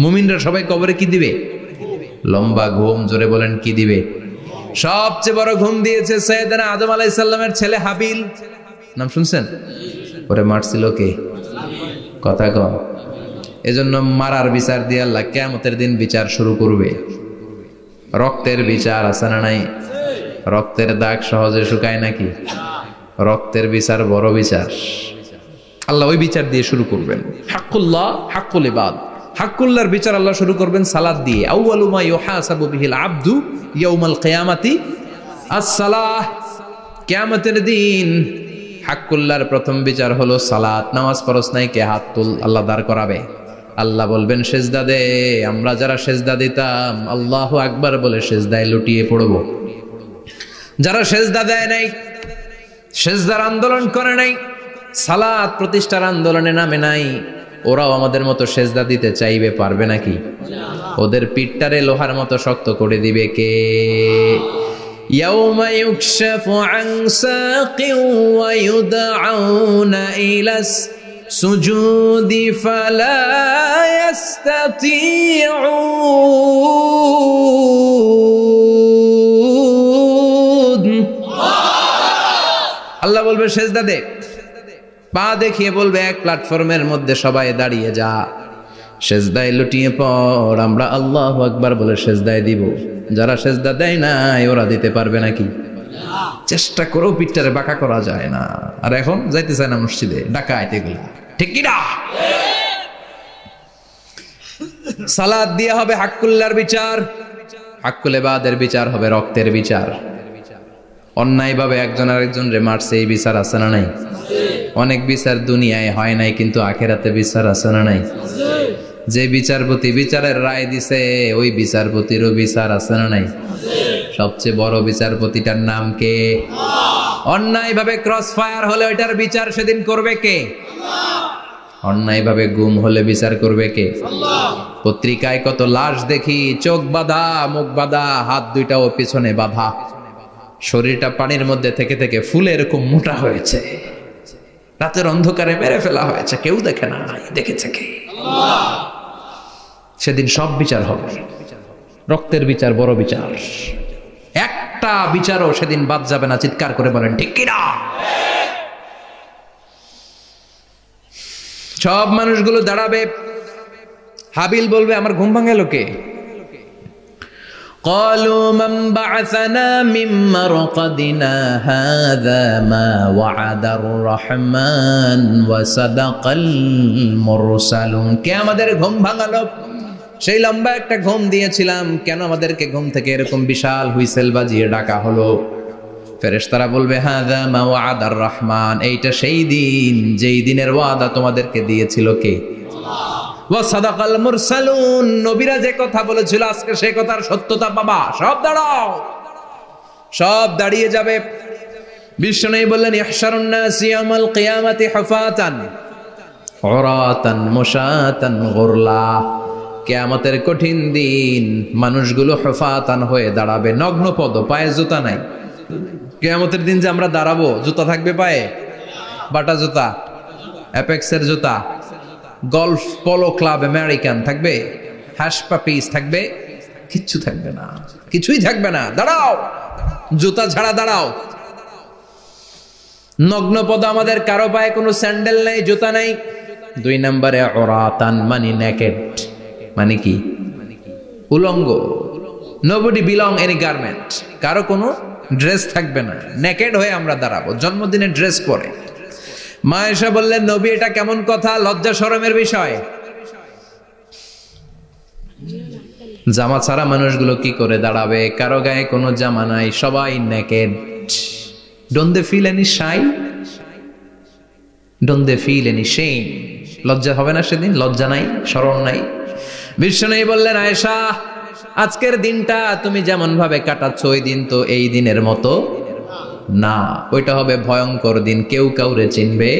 মুমিনরা সবাই কবরে কি দিবে? লম্বা ঘুম। জোরে বলেন কি দিবে? সবচেয়ে বড় ঘুম দিয়েছে সাইয়েদনা আদম আলাইহিস সালামের ছেলে হাবিল। নাম শুনছেন? ওরে মারছিল কে? কথা কম। এজন্য মারার বিচার দিয়ে আল্লাহ কিয়ামতের দিন বিচার শুরু করবে। রক্তের বিচার আছে না নাই? রক্তের দাগ সহজে শুকায় নাকি? রক্তের বিচার বড় বিচার। আল্লাহ ওই বিচার দিয়ে শুরু করবেন। হাক্কুল্লাহ, হাক্কুল ইবাদ। হাক্কুল্লাহর বিচার আল্লাহ শুরু করবেন সালাত দিয়ে। আউয়ালু মা ইউহাসাবু বিহিল আবদু ইয়াউমাল কিয়ামাতি আস-সালাহ। কিয়ামতের দিন হাক্কুল্লাহর প্রথম বিচার হলো সালাত। নামাজ ফরজ নাই, কে হাত তুল, আল্লাহ দাঁড় করাবে। আল্লাহ বলবেন সেজদা দে। আমরা যারা সেজদা দিতাম আল্লাহু আকবার বলে সেজদায় লুটিয়ে পড়ব। যারা সেজদা দেয় নাই, সেজদার আন্দোলন করে নাই, সালাত প্রতিষ্ঠার আন্দোলনে নামে নাই, ওরাও আমাদের মতো সেজদা দিতে চাইবে, পারবে নাকি? ওদের পিঠটারে লোহার মতো শক্ত করে দিবে কে? ইয়াউমা ইউকশাফু আন সাকিন ওয়া ইউদআউনা ইলাস সুজুদি ফালা ইয়াস্তাতিউন। আল্লাহ বলবে সেজদা দে, পা দেখিয়ে বলবে এক প্ল্যাটফর্মের মধ্যে সবাই দাঁড়িয়ে যা, সেজদায় লুটিয়ে পড়। আমরা আল্লাহু আকবার বলে সেজদায় দিব। যারা সেজদা দেয় নাই ওরা দিতে পারবে নাকি? চেষ্টা করেও পিঠটারে বাঁকা করা যায় না। আর এখন যাইতে চায় না মসজিদে, ডাকাইতে এগুলা, ঠিক কি না? সালাত দিয়ে হবে হাক্কুল্লার বিচার, হাক্কুল ইবাদের বিচার হবে রক্তের বিচার। অন্যায় ভাবে একজন আরেকজন রে মারছে, এই বিচার আছে না নাই? অনেক বিচার দুনিয়ায় হয় নাই, কিন্তু আখেরাতে বিচার আছে না নাই? যে বিচারপতি বিচারের রায় দিছে ওই বিচারপতিরও বিচার আছে না নাই? সবচেয়ে বড় বিচারপতিটার নাম কে? অন্যায় ভাবে ক্রস ফায়ার হলে ওইটার বিচার সেদিন করবে কে? অন্যায় ভাবে গুম হলে বিচার করবে কে? পত্রিকায় কত লাশ দেখি, চোখ বাঁধা, মুখ বাঁধা, হাত দুইটাও পিছনে বাঁধা, শরীরটা পানির মধ্যে থেকে থেকে ফুলে এরকম মোটা হয়েছে, রাতের অন্ধকারে মেরে ফেলা হয়েছে, কেউ দেখে না, দেখেছে কে? সেদিন সব বিচার হবে, রক্তের বিচার, বড় বিচার। একটা বিচারও সেদিন বাদ যাবে না, চিৎকার করে বলেন ঠিক কিনা? সব মানুষগুলো দাঁড়াবে। হাবিল বলবে আমার ঘুম ভাঙালো কে? قالوا من بعثنا من مرقدنا هذا ما وعد الرحمن وصدق المرسلون। কে আমাদের ঘুম ভাঙালো? সেই লম্বা একটা ঘুম দিয়েছিলাম, কেন আমাদেরকে ঘুম থেকে এরকম বিশাল হুইসেল বাজিয়ে ডাকা হলো? ফেরেশতারা বলবে হাযা মা ওয়াদার রহমান, এইটা সেই দিন যেই দিনের ওয়াদা তোমাদেরকে দিয়েছিল কে? ওয়া সাদাকাল মুরসালুন, নবীরা যে কথা বলেছিল আজকে সেই কথার সত্যতা পাবা। সব দাঁড়াও, সব দাঁড়িয়ে যাবে। বিশ্বনবী বললেন ইহশারুন নাস ইয়াউমাল কিয়ামাতি হুফাতান উরাতান মুশাতান গুরলা। কিয়ামতের কঠিন দিন মানুষগুলো হুফাতান হয়ে দাঁড়াবে, নগ্ন পদ, পায়ে জুতা নাই। কিয়ামতের দিন যে আমরা দাঁড়াবো, জুতা থাকবে পায়ে? বাটা জুতা, অ্যাপেক্সের জুতা, গলফ পোলো ক্লাব আমেরিকান থাকবে, হ্যাশ পাপিস থাকবে? কিচ্ছু থাকবে না, কিছুই থাকবে না। দাঁড়াও, জুতা ছাড়া দাঁড়াও। নগ্ন পদ, আমাদের কারো পায়ে কোনো স্যান্ডেল নাই, জুতা নাই। 2 নম্বরে উরাতান মানে নেকেড, মানে কি? উলঙ্গ। নোবডি বিলং এনি গার্মেন্ট, কারো কোনো ড্রেস থাকবে না, নেকেড হয়ে আমরা দাঁড়াবো। জন্মদিনে ড্রেস পরে। মা আয়েশা বললেন নবী এটা কেমন কথা, লজ্জা শরমের বিষয়। জামা ছাড়া মানুষগুলো কি করে দাঁড়াবে? কারো গায়ে কোনো জামা নাই, সবাই naked. Don't they feel any shy? Don't they feel any shame? লজ্জা হবে না সেদিন? লজ্জা নাই, শরম নাই। বিশ্বনবী বললেন আয়েশা আজকের দিনটা তুমি যেমন ভাবে কাটাচ্ছ ওই দিন তো এই দিনের মতো না, ওইটা হবে ভয়ঙ্কর দিন, কেউ কাউরে চিনবে।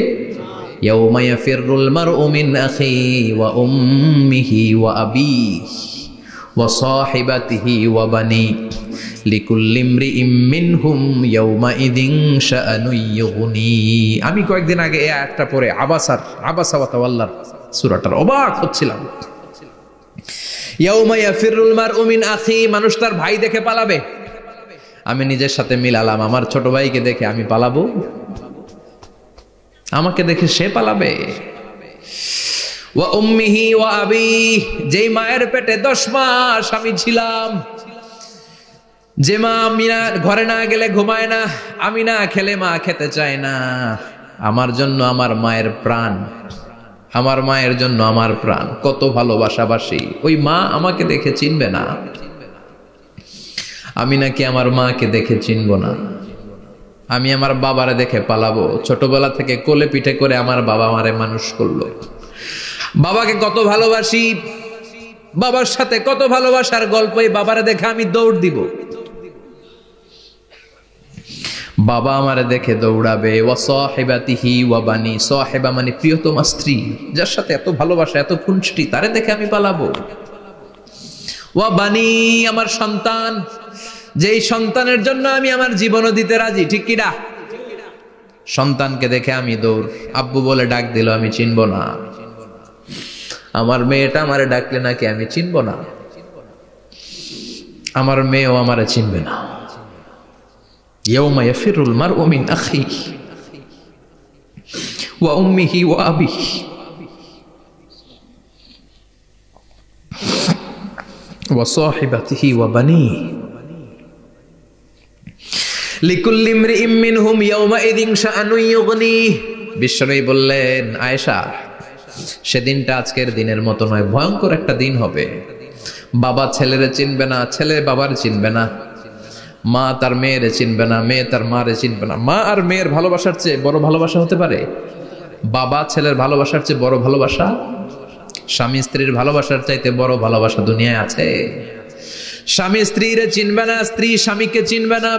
ইয়াউমা ইয়াফিরুল মারউ মিন আখিহি ওয়া উম্মিহি ওয়া আবিহি ওয়া সাহিবাতিহি ওয়া বানি লিকুল্লি ইমরিইম মিনহুম ইয়াউমা ইযিন শাআনুন ইউগনি। আমি কয়েকদিন আগে এই আয়াতটা পড়ে আবাসা ওয়া তাওয়াল্লার সূরাটার অবাক হচ্ছিলাম। ইয়াউমা ইয়াফিরুল মারউ মিন আখি, মানুষ তার ভাই দেখে পালাবে। আমি নিজের সাথে মিলালাম, আমার ছোট ভাইকে দেখে আমি পালাবো? আমাকে দেখে সে পালাবে? ওয়া উম্মিহি ওয়া আবিহি, যেই মায়ের পেটে 10 মাস আমি ছিলাম, যে মা আমি না ঘরে না গেলে ঘুমায় না, আমি না খেলে মা খেতে চায় না, আমার জন্য আমার মায়ের প্রাণ, আমার মায়ের জন্য আমার প্রাণ, কত ভালোবাসাবাসি। ওই মা আমাকে দেখে চিনবে না, আমি নাকি আমার মাকে দেখে চিনব না। আমি আমার বাবারে দেখে পালাবো। ছোটবেলা থেকে কোলে পিঠে করে আমার বাবা আমারে মানুষ করলো, বাবাকে কত ভালোবাসি, বাবার সাথে কত ভালোবাসার গল্প, এই বাবারে দেখে আমি দৌড় দিব। বাবা আমারে দেখে দৌড়াবে, ওয়া সাহিবাতিহি ওয়া বানি, সাহিবা মানে প্রিয়তমা স্ত্রী, যার সাথে এত ভালোবাসা এত খুনসুটি, তারে দেখে আমি পালাবো। ওয়া বানি আমার সন্তান, যেই সন্তানের জন্য আমি আমার জীবনও দিতে রাজি, ঠিক কিনা? সন্তানকে দেখে আমি দৌড়, আব্বু বলে ডাক দিল আমি চিনব না, আমার মেয়েটা আমারে ডাকলে নাকি আমি চিনব না, আমার মেয়েও আমারে চিনবে না। ইয়াউমা ইয়াফিরুল মারউ মিন আখিহি ওয়া উম্মিহি ওয়া আবিহি ওয়া সাহিবাতিহি ওয়া বানিহি লিকুল্লি ইমরিইম মিনহুম ইয়াউমাইযিন শাআনুন ইউগনিহি। বিশ্বনবী বললেন, আয়েশা, সেদিনটা আজকের দিনের মতো নয়, ভয়ঙ্কর একটা দিন হবে। বাবা ছেলেরে চিনবে না, ছেলে বাবার চিনবে না, মা তার মেয়েরে চিনবে না, মেয়ে তার মারে চিনবে না। মা আর মেয়ের ভালোবাসার চেয়ে বড় ভালোবাসা হতে পারে? বাবা ছেলের ভালোবাসার চেয়ে বড় ভালোবাসা? স্বামী স্ত্রীর ভালোবাসার চাইতে বড় ভালোবাসা দুনিয়ায় আছে? স্বামী স্ত্রীরে চিনবে না, স্ত্রী স্বামীকে চিনবে না,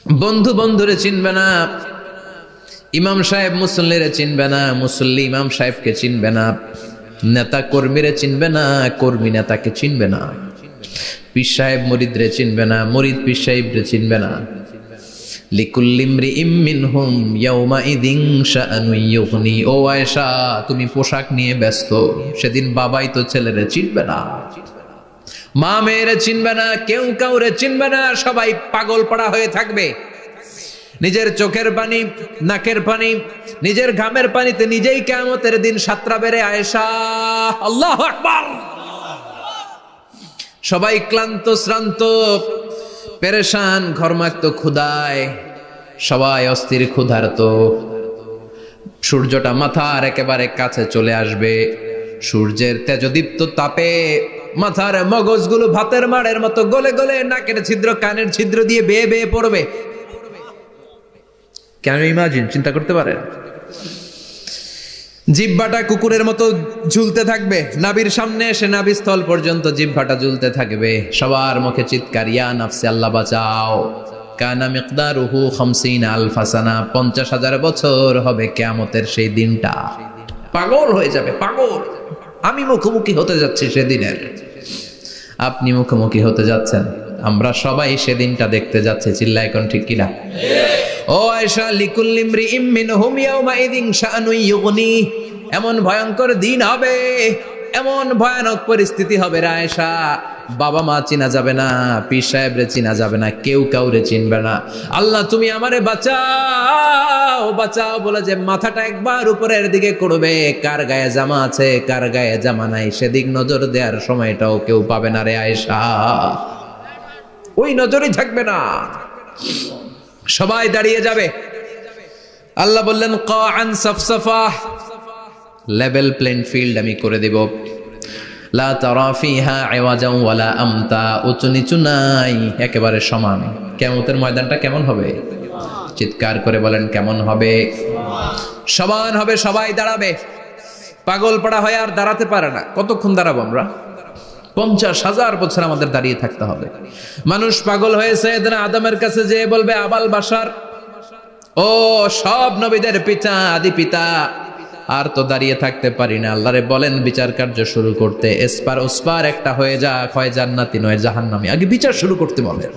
বন্ধু বন্ধুরে চিনবে না, ইমাম সাহেব মুসল্লিরে চিনবে না, মুসল্লি ইমাম সাহেবকে চিনবে না, নেতা কর্মীরে চিনবে না, কর্মী নেতাকে চিনবে না, পীর সাহেব মুরিদরে চিনবে না, মুরিদ পীর সাহেবরে চিনবে না। লিকুল্লি ইমরিইম মিনহুম ইয়াউমাইযিন শাআনুন ইউগনি। ও আয়েশা, তুমি পোশাক নিয়ে ব্যস্ত, সেদিন বাবাই তো ছেলেরে চিনবে না, মা মেয়েরে চিনবে না, কেউ কাউরে চিনবে না, সবাই পাগল পাড়া হয়ে থাকবে। নিজের চোখের পানি, নাকের পানি, নিজের ঘামের পানিতে নিজেই কিয়ামতের দিন সাতরা বেড়ে আয়েশা, আল্লাহু আকবার। সবাই ক্লান্ত শ্রান্ত পেরেশান, ঘর্মাক্ত ক্ষুধায়, সবাই অস্থির ক্ষুধার্ত। সূর্যটা মাথার একেবারে কাছে চলে আসবে, সূর্যের তেজদীপ্ত তাপে মাথার মগজগুলো ভাতের মাড়ের মতো গলে গলে নাকের ছিদ্র কানের ছিদ্র দিয়ে বেয়ে বেয়ে পড়বে। কেন ইমাজিন, চিন্তা করতে পারেন? জিহ্বাটা কুকুরের মতো ঝুলতে থাকবে, নাভির সামনে এসে নাভিস্থল পর্যন্ত জিহ্বাটা ঝুলতে থাকবে। সবার মুখে চিৎকার, ইয়া নাফসি, আল্লাহ বাঁচাও। কানা মিকদারুহু 50,000 সানা, 50,000 বছর হবে কিয়ামতের সেই দিনটা। পাগল হয়ে যাবে, পাগল। আমি মুখোমুখি হতে যাচ্ছি সেদিনের, আপনি মুখোমুখি হতে যাচ্ছেন, আমরা সবাই সেদিনটা দেখতে যাচ্ছি। চিল্লায় কোন ঠিক কিনা? ও আয়েশা, লিকুল্লি ইমরিইম মিনহুম ইয়াউমাইযিন শাআনুন ইউগনি। এমন ভয়ঙ্কর দিন হবে, এমন ভয়ানক পরিস্থিতি হবে রে আয়েশা, বাবা মা চিনা যাবে না, পীর সাহেবরে চিনা যাবে না, কেউ কাউরে চিনবে না। আল্লাহ তুমি আমারে বাঁচাও, বাঁচাও বলে যে মাথাটা একবার উপরের দিকে করবে, কার গায়ে জামা আছে কার গায়ে জামা নাই সেদিক নজর দেওয়ার সময়টাও কেউ পাবে না রে আয়েশা, ওই নজরই থাকবে না, সবাই দাঁড়িয়ে যাবে। আল্লাহ বললেন, কাআন সাফসাফা, লেভেল প্লেন ফিল্ড আমি করে দেব। লা তারা ফিহা ইওয়াজান ওয়ালা আমতা, উঁচু নিচু নাই, একেবারে সমান। কিয়ামতের ময়দানটা কেমন হবে? চিৎকার করে বলেন কেমন হবে? সমান হবে, সবাই দাঁড়াবে। পাগল পাড়া হয়ে আর দাঁড়াতে পারে না। কতক্ষণ দাঁড়াবো আমরা? 50,000 বছর আমাদের দাঁড়িয়ে থাকতে হবে। মানুষ পাগল হয়েছে, সাইয়েদনা আদমের কাছে যেয়ে বলবে, আবাল বাশার, ও সব নবীদের পিতা, আদি পিতা, আর তো দাঁড়িয়ে থাকতে পারি না, আল্লাহরে বলেন বিচার কার্য শুরু করতে। এসপার ওসপার একটা হয়ে যাক, হয় জান্নাতি নয় জাহান্নামী, আগে বিচার শুরু করতে বলেন।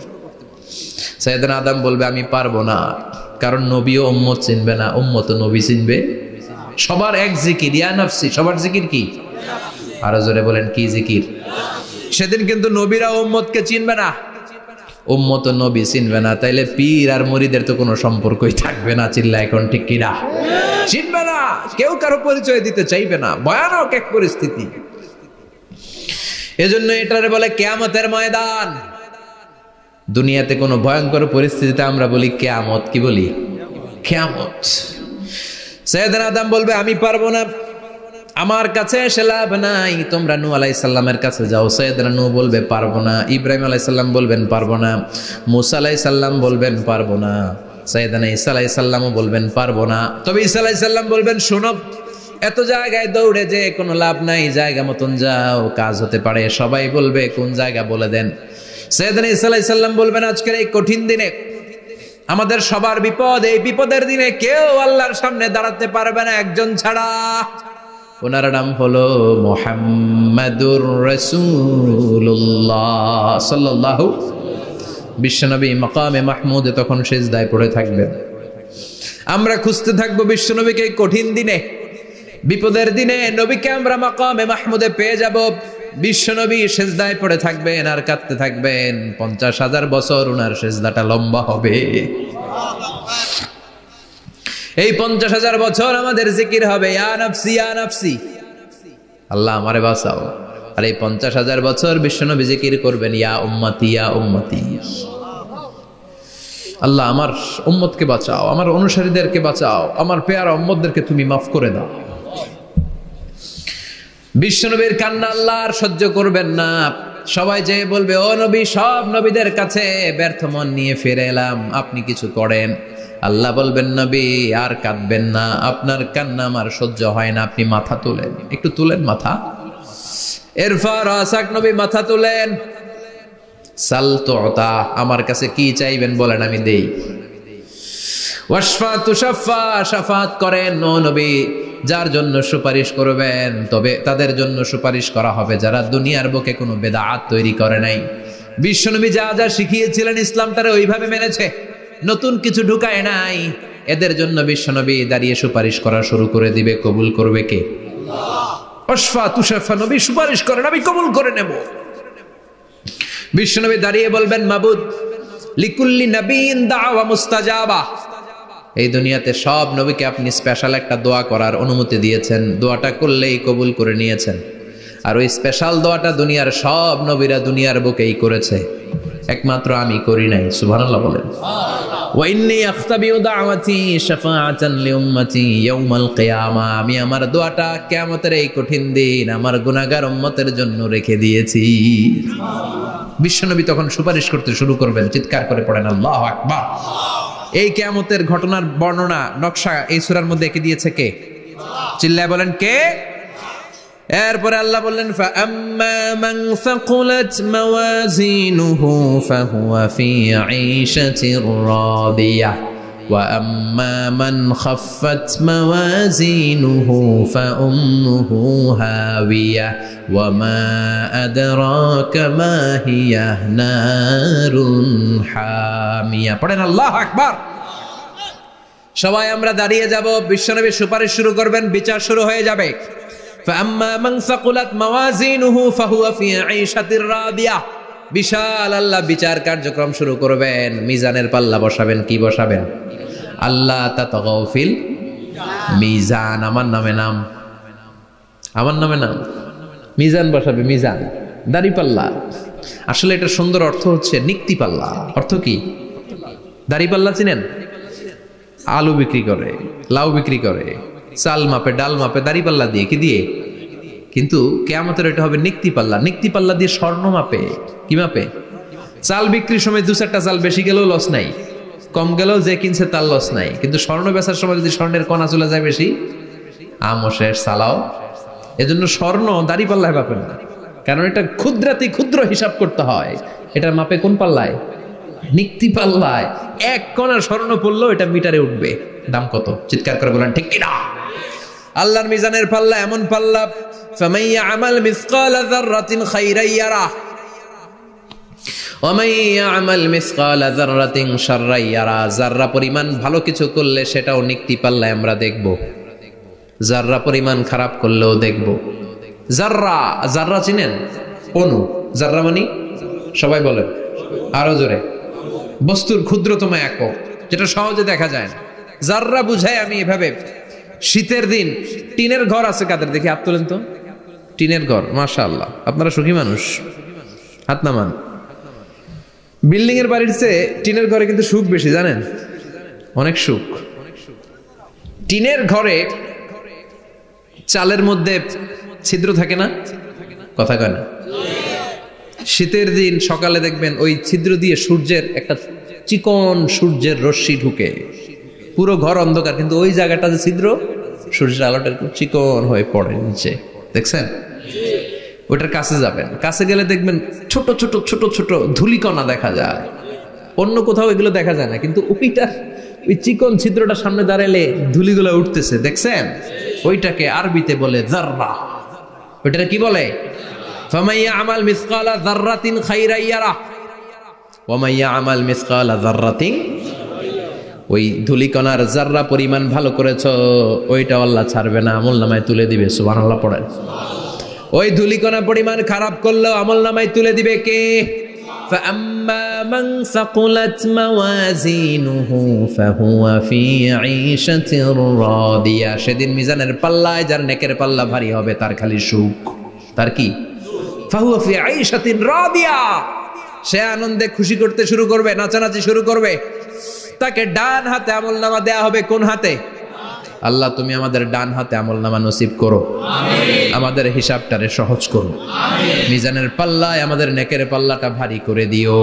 সাইয়েদনা আদম বলবে, আমি পারবো না, কারণ নবীও উম্মত চিনবে না, উম্মত নবী চিনবে। সবার এক জিকির, ইয়া নাফসি, সবার জিকির কি? আরো জোরে বলেন, কি জিকির? সেদিন কিন্তু নবীরা উম্মতকে চিনবে না, উম্মত নবী চিনবে না, তাইলে পীর আর মুরিদের তো কোনো সম্পর্কই থাকবে না। চিল্লা এখন ঠিক কিনা? চিনবে না, কেউ কারো পরিচয় দিতে চাইবে না। ভয়ানক এক পরিস্থিতি। এজন্য এটারে বলে কিয়ামতের ময়দান। দুনিয়াতে কোনো ভয়ঙ্কর পরিস্থিতিতে আমরা বলি কিয়ামত, কি বলি? কিয়ামত। সাইয়েদনা আদম বলবে, আমি পারবো না, আমার কাছে এসে লাভ নাই, তোমরা নূহ আলাইহিস সালামের কাছে যাও। সাইয়েদনা নূহ বলবে পারবো না, ইব্রাহিম আলাইহিস সালাম বলবেন পারবো না, মূসা আলাইহিস সালাম বলবেন পারবো না, সাইয়েদনা ঈসা আলাইহিস সালামও বলবেন পারবো না। তবে ঈসা আলাইহিস সালাম বলবেন, শোনো, এত জায়গায় দৌড়ে যে কোনো লাভ নাই, জায়গা মতন যাও, কাজ হতে পারে। সবাই বলবে কোন জায়গা বলে দেন। সাইয়েদনা ঈসা আলাইহিস সালাম বলবেন, আজকের এই কঠিন দিনে আমাদের সবার বিপদ, এই বিপদের দিনে কেউ আল্লাহর সামনে দাঁড়াতে পারবে না একজন ছাড়া। ওনার নাম হলো মুহাম্মাদুর রাসূলুল্লাহ সাল্লাল্লাহু। বিশ্বনবী মাকামে মাহমুদে তখন সিজদায় পড়ে থাকবেন। আমরা খুঁজতে থাকবো বিশ্বনবীকে কঠিন দিনে, বিপদের দিনে নবীকে আমরা মাকামে মাহমুদে পেয়ে যাব। বিশ্বনবী সিজদায় পড়ে থাকবেন আর কাঁদতে থাকবেন। 50,000 বছর ওনার সিজদাটা লম্বা হবে। এই 50,000 বছর আমাদের জিকির হবে, ইয়া নাফসি ইয়া নাফসি, আল্লাহ আমারে বাঁচাও। আর এই 50,000 বছর বিশ্বনবী জিকির করবেন, ইয়া উম্মতি ইয়া উম্মতি, আল্লাহ আমার উম্মতকে বাঁচাও, আমার অনুসারীদেরকে বাঁচাও, আমার পেয়ারা উম্মতদেরকে তুমি মাফ করে দাও। বিশ্বনবীর কান্না আল্লাহ আর সহ্য করবেন না। সবাই যে বলবে, ও নবী, সব নবীদের কাছে ব্যর্থ মন নিয়ে ফিরে এলাম, আপনি কিছু করেন। আল্লাহ বলবেন, নবী আর কাঁদবেন না, আপনার কান্না আমার সহ্য হয় না, আপনি মাথা তুলেন, একটু তুলেন মাথা। এরপর আসাক নবী মাথা তুলেন। সাল তুতা, আমার কাছে কি চাইবেন বলেন, আমি দেই। ওয়াশফা তুশাফা, শাফাত করেন। ও নবী, যার জন্য সুপারিশ করবেন তবে তাদের জন্য সুপারিশ করা হবে যারা দুনিয়ার বুকে কোনো বেদাত তৈরি করে নাই। বিশ্বনবী যা যা শিখিয়েছিলেন ইসলাম তারা ওইভাবে মেনেছে, নতুন কিছু ঢুকায় নাই। এদের জন্য বিশ্বনবী দাঁড়িয়ে সুপারিশ করা শুরু করে দিবে। কবুল করবে কে? আল্লাহ। ওয়াশফা তুশাফা, নবী সুপারিশ করেন, আমি কবুল করে নেব। বিশ্বনবী দাঁড়িয়ে বলবেন, মাবুদ লিকুল্লি নবীন দাওয়া মুস্তাজাবা, এই দুনিয়াতে সব নবীকে আপনি স্পেশাল একটা দোয়া করার অনুমতি দিয়েছেন, দোয়াটা করলেই কবুল করে নিয়েছেন। আর ওই স্পেশাল দোয়াটা দুনিয়ার সব নবীরা দুনিয়ার বুকেই করেছে, একমাত্র আমি করি নাই। সুবহানাল্লাহ বলেন। ওয়া ইন্নী আখতাবিউ দাওয়াতি শাফাআতান লিউম্মতি ইয়াউমাল কিয়ামা, আমি আমার দোয়াটা কিয়ামতের এই কঠিন দিন আমার গুনাহগার উম্মতের জন্য রেখে দিয়েছি। বিশ্বনবী তখন সুপারিশ করতে শুরু করবেন। চিৎকার করে পড়েন আল্লাহু আকবার। এই কিয়ামতের ঘটনার বর্ণনা নকশা এই সূরার মধ্যে এঁকে দিয়েছে কে? চিল্লায় বলেন কে? এরপরে আল্লাহ বললেন, ফাআম্মা মান সাকুলাত মাওয়াজিনুহু ফাহুয়া ফি ঈশাতির রাদিয়াহ ওয়া আম্মা মান খাফফাত মাওয়াজিনুহু ফাউম্মুহু হাওিয়াহ ওয়া মা আদরাকা মা হিয়া নারুন হামিয়া। পড়েন আল্লাহু আকবার। সবাই আমরা দাঁড়িয়ে যাব, বিশ্বনবী সুপারিশ শুরু করবেন, বিচার শুরু হয়ে যাবে। فأما من ثقلت موازينه فهو في عيشة راضية, বিশাল আল্লাহ বিচার কার্যক্রম শুরু করবেন। মিজানের পাল্লা বসাবেন, কি বসাবেন? আল্লাহ তাতাগাউ ফিল মিজান, আমার নামে নাম, আমার নামে নাম, মিজান বসাবে, মিজান দাড়ি পাল্লা। আসলে এটা সুন্দর অর্থ হচ্ছে নিক্তি পাল্লা। অর্থ কি? দাড়ি পাল্লা চিনেন? আলু বিক্রি করে, লাউ বিক্রি করে, চাল মাপে, ডাল মাপে, দাড়ি পাল্লা দিয়ে, কি দিয়ে? কিন্তু কিয়ামতের এটা হবে নিক্তি পাল্লা। নিক্তি পাল্লা দিয়ে স্বর্ণ মাপে। কি মাপে? চাল বিক্রির সময় 2-4টা চাল বেশি গেলেও লস নাই, কম গেলেও যে কিনছে তার লস নাই। কিন্তু স্বর্ণ বেচার সময় যদি স্বর্ণের কণা চলে যায় বেশি, আমও শেষ, সালাও। এজন্য স্বর্ণ দাড়ি পাল্লায় মাপেন না, কারণ এটা ক্ষুদ্রাতি ক্ষুদ্র হিসাব করতে হয়। এটা মাপে কোন পাল্লায়? নিক্তি পাল্লায়। 1 কণা স্বর্ণ পড়লেও এটা মিটারে উঠবে। দাম কত? চিৎকার করে বলেন ঠিক কিনা? আল্লাহর মিজানের পাল্লা এমন পাল্লা, ফামান ইয়ামাল মিসকালা যাররাতিন খাইরান ইয়ারাহ ওয়া মান ইয়ামাল মিসকালা যাররাতিন শাররান ইয়ারাহ। যাররা পরিমাণ ভালো কিছু করলে সেটাও নিক্তি পাল্লায় আমরা দেখব, যাররা পরিমাণ খারাপ করলেও দেখব। যাররা, যাররা চিনেন? অণু। যাররা মানে সবাই বলেন আরো জোরে, বস্তুর ক্ষুদ্রতম একক, যেটা সহজে দেখা যায় না। যাররা বুঝায় আমি এভাবে, শীতের দিন টিনের ঘর আছে কাদের? দেখি হাত তোলেন তো। টিনের ঘর, মাশাআল্লাহ, আপনারা সুখী মানুষ, হাত নামান। বিল্ডিং এর বাড়ির চেয়ে টিনের ঘরে কিন্তু সুখ বেশি, জানেন? অনেক সুখ। টিনের ঘরে চালের মধ্যে ছিদ্র থাকে না? কথা কয় না? শীতের দিন সকালে দেখবেন ওই ছিদ্র দিয়ে সূর্যের একটা চিকন সূর্যের রশ্মি ঢুকে, পুরো ঘর অন্ধকার, কিন্তু ওই জায়গাটা যে ছিদ্র, সূর্যের আলোটা একটু চিকন হয়ে পড়ে নিচে, দেখছেন? ওটার কাছে যাবেন, কাছে গেলে দেখবেন ছোট ছোট ছোট ছোট ধূলিকণা দেখা যায়। অন্য কোথাও এগুলো দেখা যায় না, কিন্তু ওই চিকন ছিদ্রটা সামনে দাঁড়ালে ধুলিগুলো উঠতেছে, দেখছেন? ওইটাকে আরবিতে বলে যাররা। ওইটা কি বলে? ফামাইয়া আমাল মিসকালা যাররাতিন খাইরান ইয়ারা ওয়া মাইয়া আমাল মিসকালা যাররাতিন, ওই ধুলিকণার যাররা পরিমাণ ভালো করেছো ওইটা আল্লাহ ছাড়বে না, আমলনামায় তুলে দিবে। সুবহানাল্লাহ পড়েন। ওই ধুলিকণা পরিমাণ খারাপ করলেও আমলনামায় তুলে দিবে কে? فأما من ثقلت موازينه فهو في عيشة راضية। সেদিন মিজানের পাল্লায় যার নেকের পাল্লা ভারী হবে তার খালি সুখ। তার কি? فهو في عيشة راضية। সে আনন্দে খুশি করতে শুরু করবে, নাচানাচি শুরু করবে। তাকে ডান হাতে আমলনামা দেয়া হবে। কোন হাতে? আল্লাহ তুমি আমাদের ডান হাতে আমলনামা নসিব করো, আমাদের হিসাবটারে সহজ করো, মিজানের পাল্লায় আমাদের নেকের পাল্লাটা ভারী করে দিও।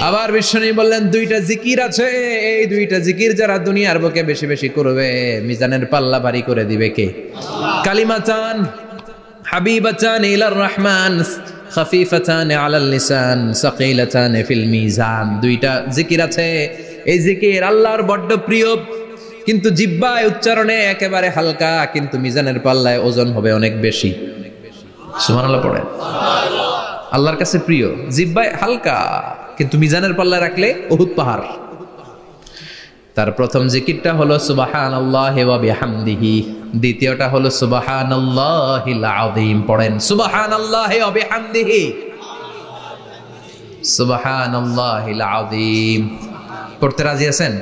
আবার বিশ্বনবী বললেন দুইটা জিকির আছে, এই দুইটা জিকির যারা দুনিয়ার বুকে বেশি বেশি করবে মিজানের পাল্লা ভারী করে দিবে কে? কালিমাতান হাবিবাতান ইলার রহমান খাফিফাতান আলাল লিসান সাকিলাতান ফিল মিজান। দুইটা জিকির আছে, এই জিকির আল্লাহর বড্ড প্রিয়, কিন্তু জিহ্বায় উচ্চারণে একেবারে হালকা, কিন্তু মিজানের পাল্লায় ওজন হবে অনেক বেশি। সুবহানাল্লাহ পড়েন। আল্লাহর কাছে প্রিয়, জিহ্বায় হালকা, কিন্তু মিজানের পাল্লায় রাখলে উহুদ পাহাড়। তার প্রথম জিকিরটা হলো সুবহানাল্লাহি ওয়া বিহামদিহি, দ্বিতীয়টা হলো সুবহানাল্লাহিল আযীম। পড়েন সুবহানাল্লাহি ওয়া বিহামদিহি, সুবহানাল্লাহিল আযীম। পড়তে রাজি আছেন?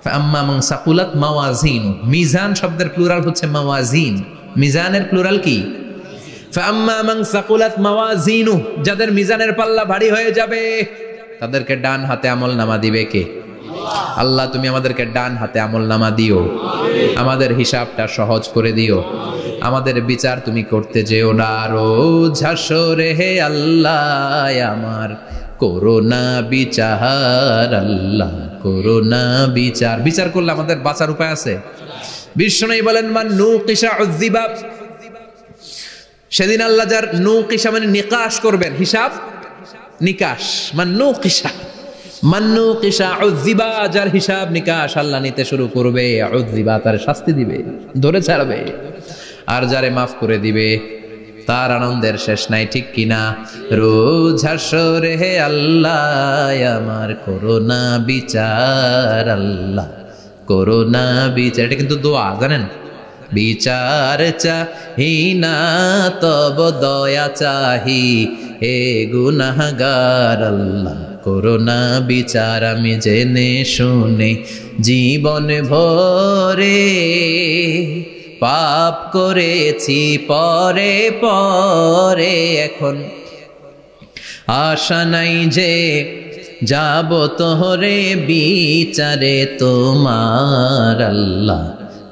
ফাম্মা মান সাকুলাত মাওয়াজিন, মিজান শব্দের প্লুরাল হচ্ছে মাওয়াজিন, মিজানের প্লুরাল কি? ফাম্মা মান সাকুলাত মাওয়াজিনু, যাদের মিজানের পাল্লা ভারী হয়ে যাবে তাদেরকে ডান হাতে আমলনামা দিবে কে? আল্লাহ তুমি আমাদেরকে ডান হাতে আমলনামা দিও, আমাদের হিসাবটা সহজ করে দিও, আমাদের বিচার তুমি করতে যেও না রোজ হাসরে হে আল্লাহ আমার করোনা বিচার, আল্লাহ করোনা বিচার। বিচার করলে আমাদের বাঁচার উপায় আছে। বিশ্বনবী বলেন মান নুকিশা উযিবা, সেদিন আল্লাহ যার নুকিশা মানে নিকাশ করবেন, হিসাব নিকাশ, মান নুকিশা উযিবা, যার হিসাব নিকাশ আল্লাহ নিতে শুরু করবে, উযিবা তার শাস্তি দিবে, ধরে ছাড়বে। আর যারে মাফ করে দিবে তার আনন্দের শেষ নাই, ঠিক কিনা? রোজ হাসরে হে আল্লাহ আমার করোনা বিচার, আল্লাহ করোনা বিচার। এটা কিন্তু দোয়া, জানেন? বিচার চাহি না তব দয়া চাহি হে গুনাহগার, আল্লাহ করোনা বিচার। আমি জেনে শুনে জীবন ভরে পাপ করেছি পরে পরে, এখন আশা নাই যে যাব তোহরে বিচারে তোমার, আল্লাহ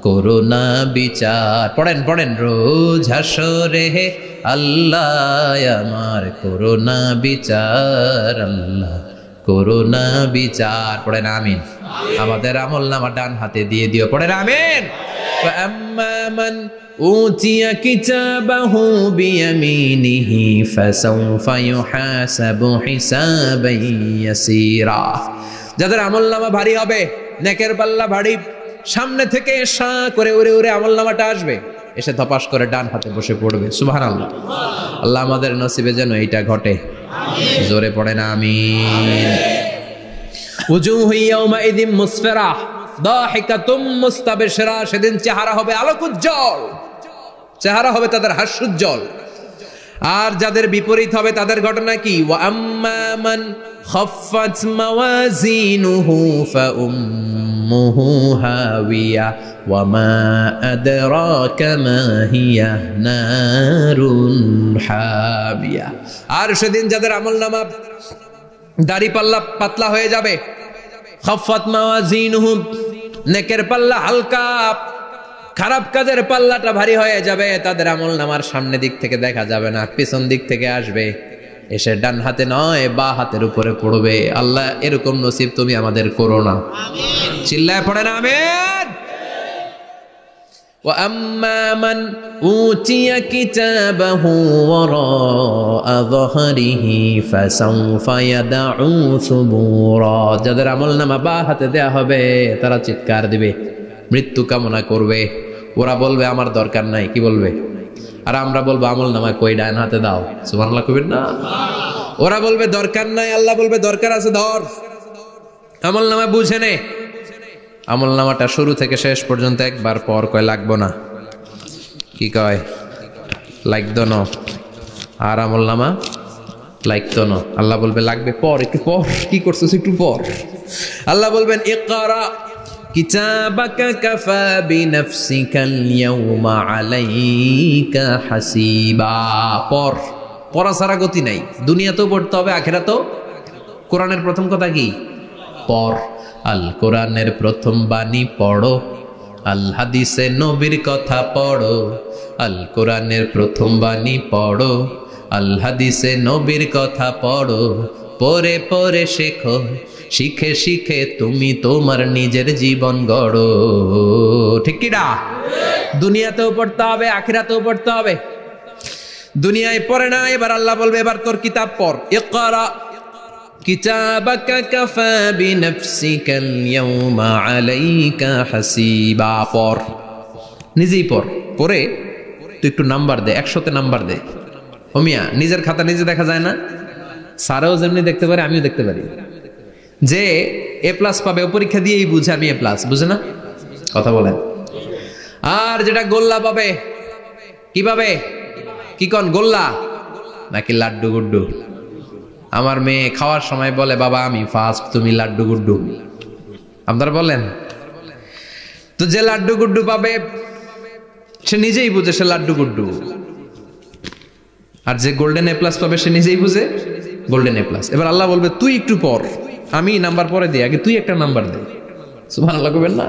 করোনা বিচার। পড়েন পড়েন রোজ হাসরে হে আল্লাহ আমার করোনা বিচার, আল্লাহ করোনা বিচার। পড়েন আমিন। আমাদের আমলনামা ডান হাতে দিয়ে দিও। পড়েন আমিন। فأما من أوتي كتابه بيمينه فسوف يحاسب حسابا يسيرا। যাদের আমলনামা ভারী হবে, নেকের পাল্লা ভারী, সামনে থেকে সা করে উড়ে উড়ে আমলনামাটা আসবে, এসে ধপাস করে ডান হাতে বসে পড়বে। সুবহানাল্লাহ। আল্লাহ আমাদের নসিবে যেন এইটা ঘটে। জোরে পড়েন আমিন। উজুহু ইয়াউমাইযিন মুসফিরা দাহিকাতুম মুস্তাবশিরা, সেদিন চেহারা হবে আলোকোজ্জ্বল, চেহারা হবে তাদের হাস্যোজ্জ্বল। আর যাদের বিপরীত হবে তাদের ঘটনা কি? ওয়া আম্মা মান খাফফাত মাওয়াজিনুহু ফাউম্মুহু হাওিয়া ওয়া মা আদরাকা মা হিয়া নারুন হাবিয়া। আর সেদিন যাদের আমলনামা দাড়ি পাল্লা পাতলা হয়ে যাবে, খাফফাত মাওয়াজিনুহু নেকের পাল্লা হালকা, খারাপ কাজের পাল্লাটা ভারী হয়ে যাবে, তাদের আমলনামার সামনে দিক থেকে দেখা যাবে না, পিছন দিক থেকে আসবে, এসে ডান হাতে নয় বা হাতের উপরে পড়বে। আল্লাহ এরকম নসিব তুমি আমাদের করো না। আমিন। চিল্লায় পড়েন আমিন। وأما من أوتي كتابه وراء ظهره فسوف يدعو ثبورا যাদের আমলনামা বা হাতে দেয়া হবে তারা চিৎকার দিবে, মৃত্যু কামনা করবে। ওরা বলবে আমার দরকার নাই, কি বলবে? আর আমরা বলবো আমলনামা কই, ডান হাতে দাও। সুবহানাল্লাহ কইবেন না? ওরা বলবে দরকার নাই, আল্লাহ বলবে দরকার আছে, ধর আমলনামা বুঝে নে। আমলনামাটা শুরু থেকে শেষ পর্যন্ত একবার পর কয় লাগবো না, কি কয় লাগতো না। আর আমলনামা লাগতো না, আল্লাহ বলবে লাগবে পর, একটু পর, কি করছিস একটু পর। আল্লাহ বলবেন ইকরা কিতাবাকা কাফা বিনাফসিকাল ইয়াউমা আলাইকা হাসিবা। পর, পড়া ছাড়া গতি নাই। দুনিয়াতেও পড়তে হবে, আখিরাতেও। কোরআনের প্রথম কথা কি? পর। আল কোরআনের প্রথম বাণী পড়ো, আল হাদিসে নবীর কথা পড়ো। আল কোরআনের প্রথম বাণী পড়ো, আল হাদিসে নবীর কথা পড়ো। পড়ে পড়ে শেখো, শিখে শিখে তুমি তোমার নিজের জীবন গড়ো। ঠিক কি না? দুনিয়াতেও পড়তে হবে, আখিরাতেও পড়তে হবে। দুনিয়ায় পড়ে না, এবার আল্লাহ বলবে এবার তোর কিতাব পড়। ইকরা কিতাবাকা কাফা বিনাফসিকাল ইয়াউমা আলাইকা হাসিবা। পড়, নিজেই পড়। পড়ে তুই একটু নাম্বার দে, 100তে নাম্বার দে। ও মিয়া, নিজের খাতা নিজে দেখা যায় না? স্যারও যেমনি দেখতে পারে, আমিও দেখতে পারি। যে এ প্লাস পাবে ও পরীক্ষা দিয়েই বুঝে আমি এ প্লাস, বুঝে না? কথা বলেন। আর যেটা গোল্লা পাবে, কি পাবে? কি কন, গোল্লা নাকি লাড্ডু গুড্ডু? আমার মেয়ে খাওয়ার সময় বলে বাবা আমি ফার্স্ট, তুমি লাড্ডু গুড্ডু। আপনারা বলেন তো, যে লাড্ডু গুড্ডু পাবে সে নিজেই বুঝে সে লাড্ডু গুড্ডু। আর যে গোল্ডেন এ প্লাস পাবে সে নিজেই বুঝে গোল্ডেন এ প্লাস। এবার আল্লাহ বলবে তুই একটু পর, আমি নাম্বার পরে দিই, আগে তুই একটা নাম্বার দে। সুবহানাল্লাহ কইবেন না?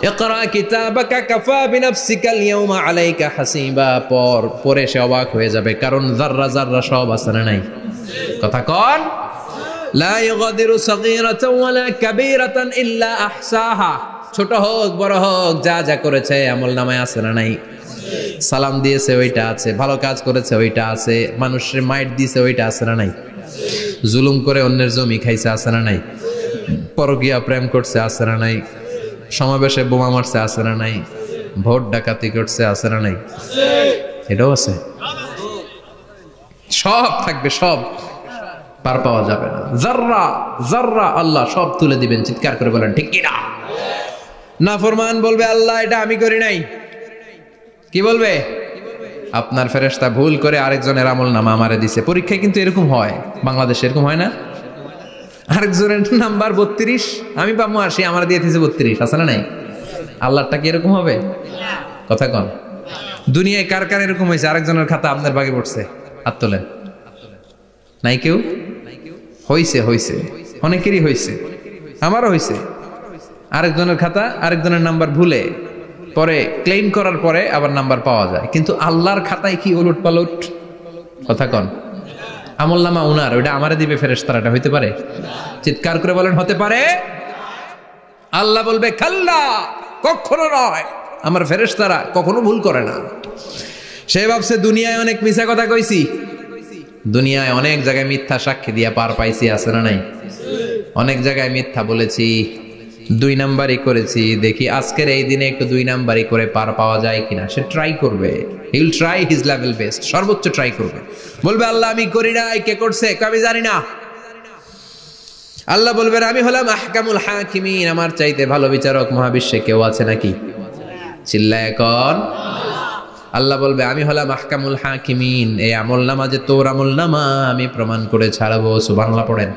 ইকরা কিতাবাকা কাফা বিনাফসিকাল ইয়াউমা আলাইকা হাসিবা। পর, পরে সে অবাক হয়ে যাবে, কারণ যাররা যাররা সব আছে না নাই? কথা কন। লা ইগাদিরু সাগীরাতান ওয়ালা কাবীরাতান ইল্লা আহসাহা। ছোট হোক বড় হোক, যা যা করেছে আমলনামায় আছে না নাই? সালাম দিয়েছে ওইটা আছে, ভালো কাজ করেছে ওইটা আছে, মানুষের মাইট দিয়েছে ওইটা আছে না নাই? জুলুম করে অন্যের জমি খাইছে আছে না নাই? পরকীয়া প্রেম করছে আছে না নাই? সমাবেশে বোমা মারছে আছে না নাই? ভোট ডাকাতি করছে আছে না নাই? এটাও আছে। সব থাকবে, সব পার পাওয়া যাবে না। যাররা যাররা আল্লাহ সব তুলে দিবেন। চিৎকার করে বলেন ঠিক কি না? নাফরমান বলবে আল্লাহ এটা আমি করি নাই। কি বলবে? আপনার ফেরেশতা ভুল করে আরেকজনের আমলনামা আমারে দিছে। পরীক্ষায় কিন্তু এরকম হয়, বাংলাদেশে এরকম হয় না? আরেকজনের নাম্বার 32, আমি পাবো 80, আমার দিয়ে দিয়েছে 32, আছে না নাই? আল্লাহটা কি এরকম হবে? কথা কন। দুনিয়ায় কার কার এরকম হয়েছে আরেকজনের খাতা আপনার ভাগে পড়ছে? হাত তোলেন। নাই কেউ? হইছে, হইছে, অনেকেরই হইছে, আমারও হইছে। আরেকজনের খাতা আরেকজনের নাম্বার ভুলে পরে ক্লেম করার পরে আবার নাম্বার পাওয়া যায়, কিন্তু আল্লাহর খাতায় কি উলট পালট? কথা কন। আমলনামা উনার, ওইটা আমারে দিবে ফেরেশতারা, এটা হইতে পারে? চিৎকার করে বলেন হতে পারে? আল্লাহ বলবে খাল্লা, কখনো নয়, আমার ফেরেশতারা কখনো ভুল করে না। সে ভাবছে দুনিয়ায় অনেক মিথ্যা কথা কইছি, দুনিয়ায় অনেক জায়গায় মিথ্যা সাক্ষী দিয়া পার পাইছি, আছে না নাই? অনেক জায়গায় মিথ্যা বলেছি, 2 নাম্বারই করেছি, দেখি আজকের এই দিনে একটু 2 নাম্বারই করে পার পাওয়া যায় কিনা। সে ট্রাই করবে, he will try his level best, সর্বোচ্চ ট্রাই করবে। বলবে আল্লাহ আমি করি নাই, কে করছে? আমি জানি না। আল্লাহ বলবেন আমি হলাম আহকামুল হাকিমিন, আমার চাইতে ভালো বিচারক মহাবিশ্বে কেউ আছে নাকি? চিল্লায় কন। আল্লাহ বলবে আমি হলাম আহকামুল হাকিমিন, এই আমলনামা যে তোর আমলনামা আমি প্রমাণ করে ছাড়বো। সুবহানাল্লাহ পড়েন।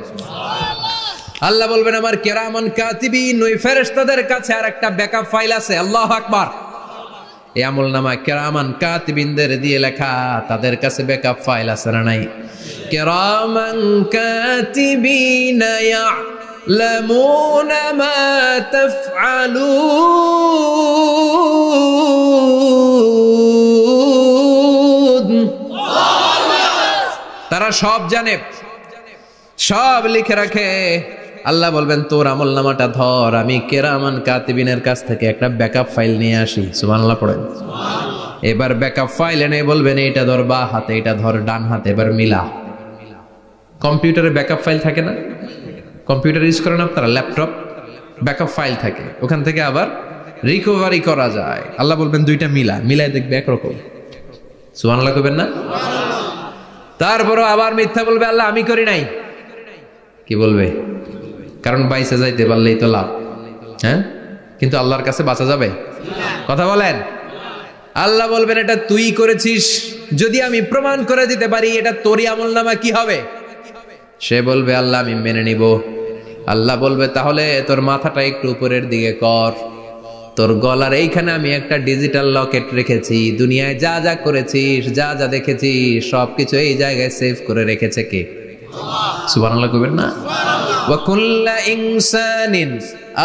আল্লাহ বলবেন আমার কিরামান কাতিবিন, ওই ফেরেশতাদের কাছে আর একটা ব্যাকআপ ফাইল আছে। আল্লাহু আকবার। এই আমলনামা কিরামান কাতিবিনদের দিয়ে লেখা, তাদের কাছে ব্যাকআপ ফাইল আছে না নাই? কিরামান কাতিবিন ইয়ালামুনা মা তাফআলুন। তারা সব জানে, সব লিখে রাখে। আল্লাহ বলবেন তোর আমল নামাটা ধর, আমি কেরামান কাতিবিনের কাছ থেকে একটা ব্যাকআপ ফাইল নিয়ে আসি। সুবহানাল্লাহ পড়েন। এবার ব্যাকআপ ফাইল এনে বলবেন এইটা ধর বা হাতে, এটা ধর ডান হাতে, এবার মিলা। কম্পিউটারে ব্যাকআপ ফাইল থাকে না? কম্পিউটার ইউজ করেন আপনারা? ল্যাপটপ ব্যাকআপ ফাইল থাকে, ওখান থেকে আবার রিকভারি করা যায়। আল্লাহ বলবেন দুইটা মিলাই দেখবে একরকম। সুবহানাল্লাহ কইবেন না? তারপরও আবার মিথ্যা বলবে, আল্লাহ আমি করি নাই। কি বলবে? কারণ বাইসে যাইতে পারলেই তো লাভ। হ্যাঁ, কিন্তু আল্লাহর কাছে বাঁচা যাবে? কথা বলেন। আল্লাহ বলবেন এটা তুই করেছিস, যদি আমি প্রমাণ করে দিতে পারি এটা তোরই আমলনামা, কি হবে? সে বলবে আল্লাহ আমি মেনে নিব। আল্লাহ বলবে তাহলে তোর মাথাটা একটু উপরের দিকে কর, তোর গলার এইখানে আমি একটা ডিজিটাল লকেট রেখেছি, দুনিয়ায় যা যা করেছিস, যা যা দেখেছিস সবকিছু এই জায়গায় সেভ করে রেখেছে কে? সুবহানাল্লাহ কইবেন না? ওয়া কুল্লা ইনসানিন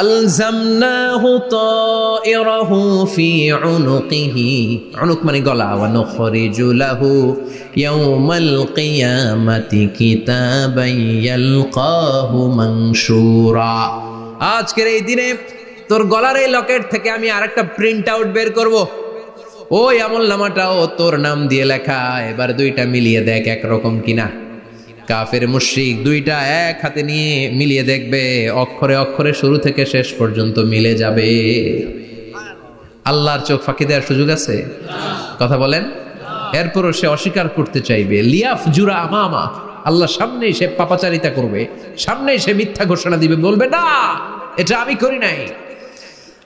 আলজামনাহু তায়রাহু ফি উনুকিহি, উনুক মানে গলা, ওয়া নুখরিজু লাহু ইয়াওমাল কিয়ামাতি কিতাবান ইয়ালকাহু মানশুরা। আজকের এই দিনে তোর গলার এই লকেট থেকে আমি আরেকটা প্রিন্ট আউট বের করব, ওই আমলনামাটাও তোর নাম দিয়ে লেখা। এবার দুইটা মিলিয়ে দেখ একরকম কিনা। কাফের মুশরিক দুইটা এক হাতে নিয়ে মিলিয়ে দেখবে, অক্ষরে অক্ষরে শুরু থেকে শেষ পর্যন্ত মিলে যাবে। আল্লাহর চোখ ফাঁকি দেওয়ার সুযোগ আছে? কথা বলেন। এরপরও সে অস্বীকার করতে চাইবে, লিয়াফ জুরা আমামা, আল্লাহ সামনেই সে পাপাচারিতা করবে, সামনেই সে মিথ্যা ঘোষণা দিবে, বলবে না এটা আমি করি নাই।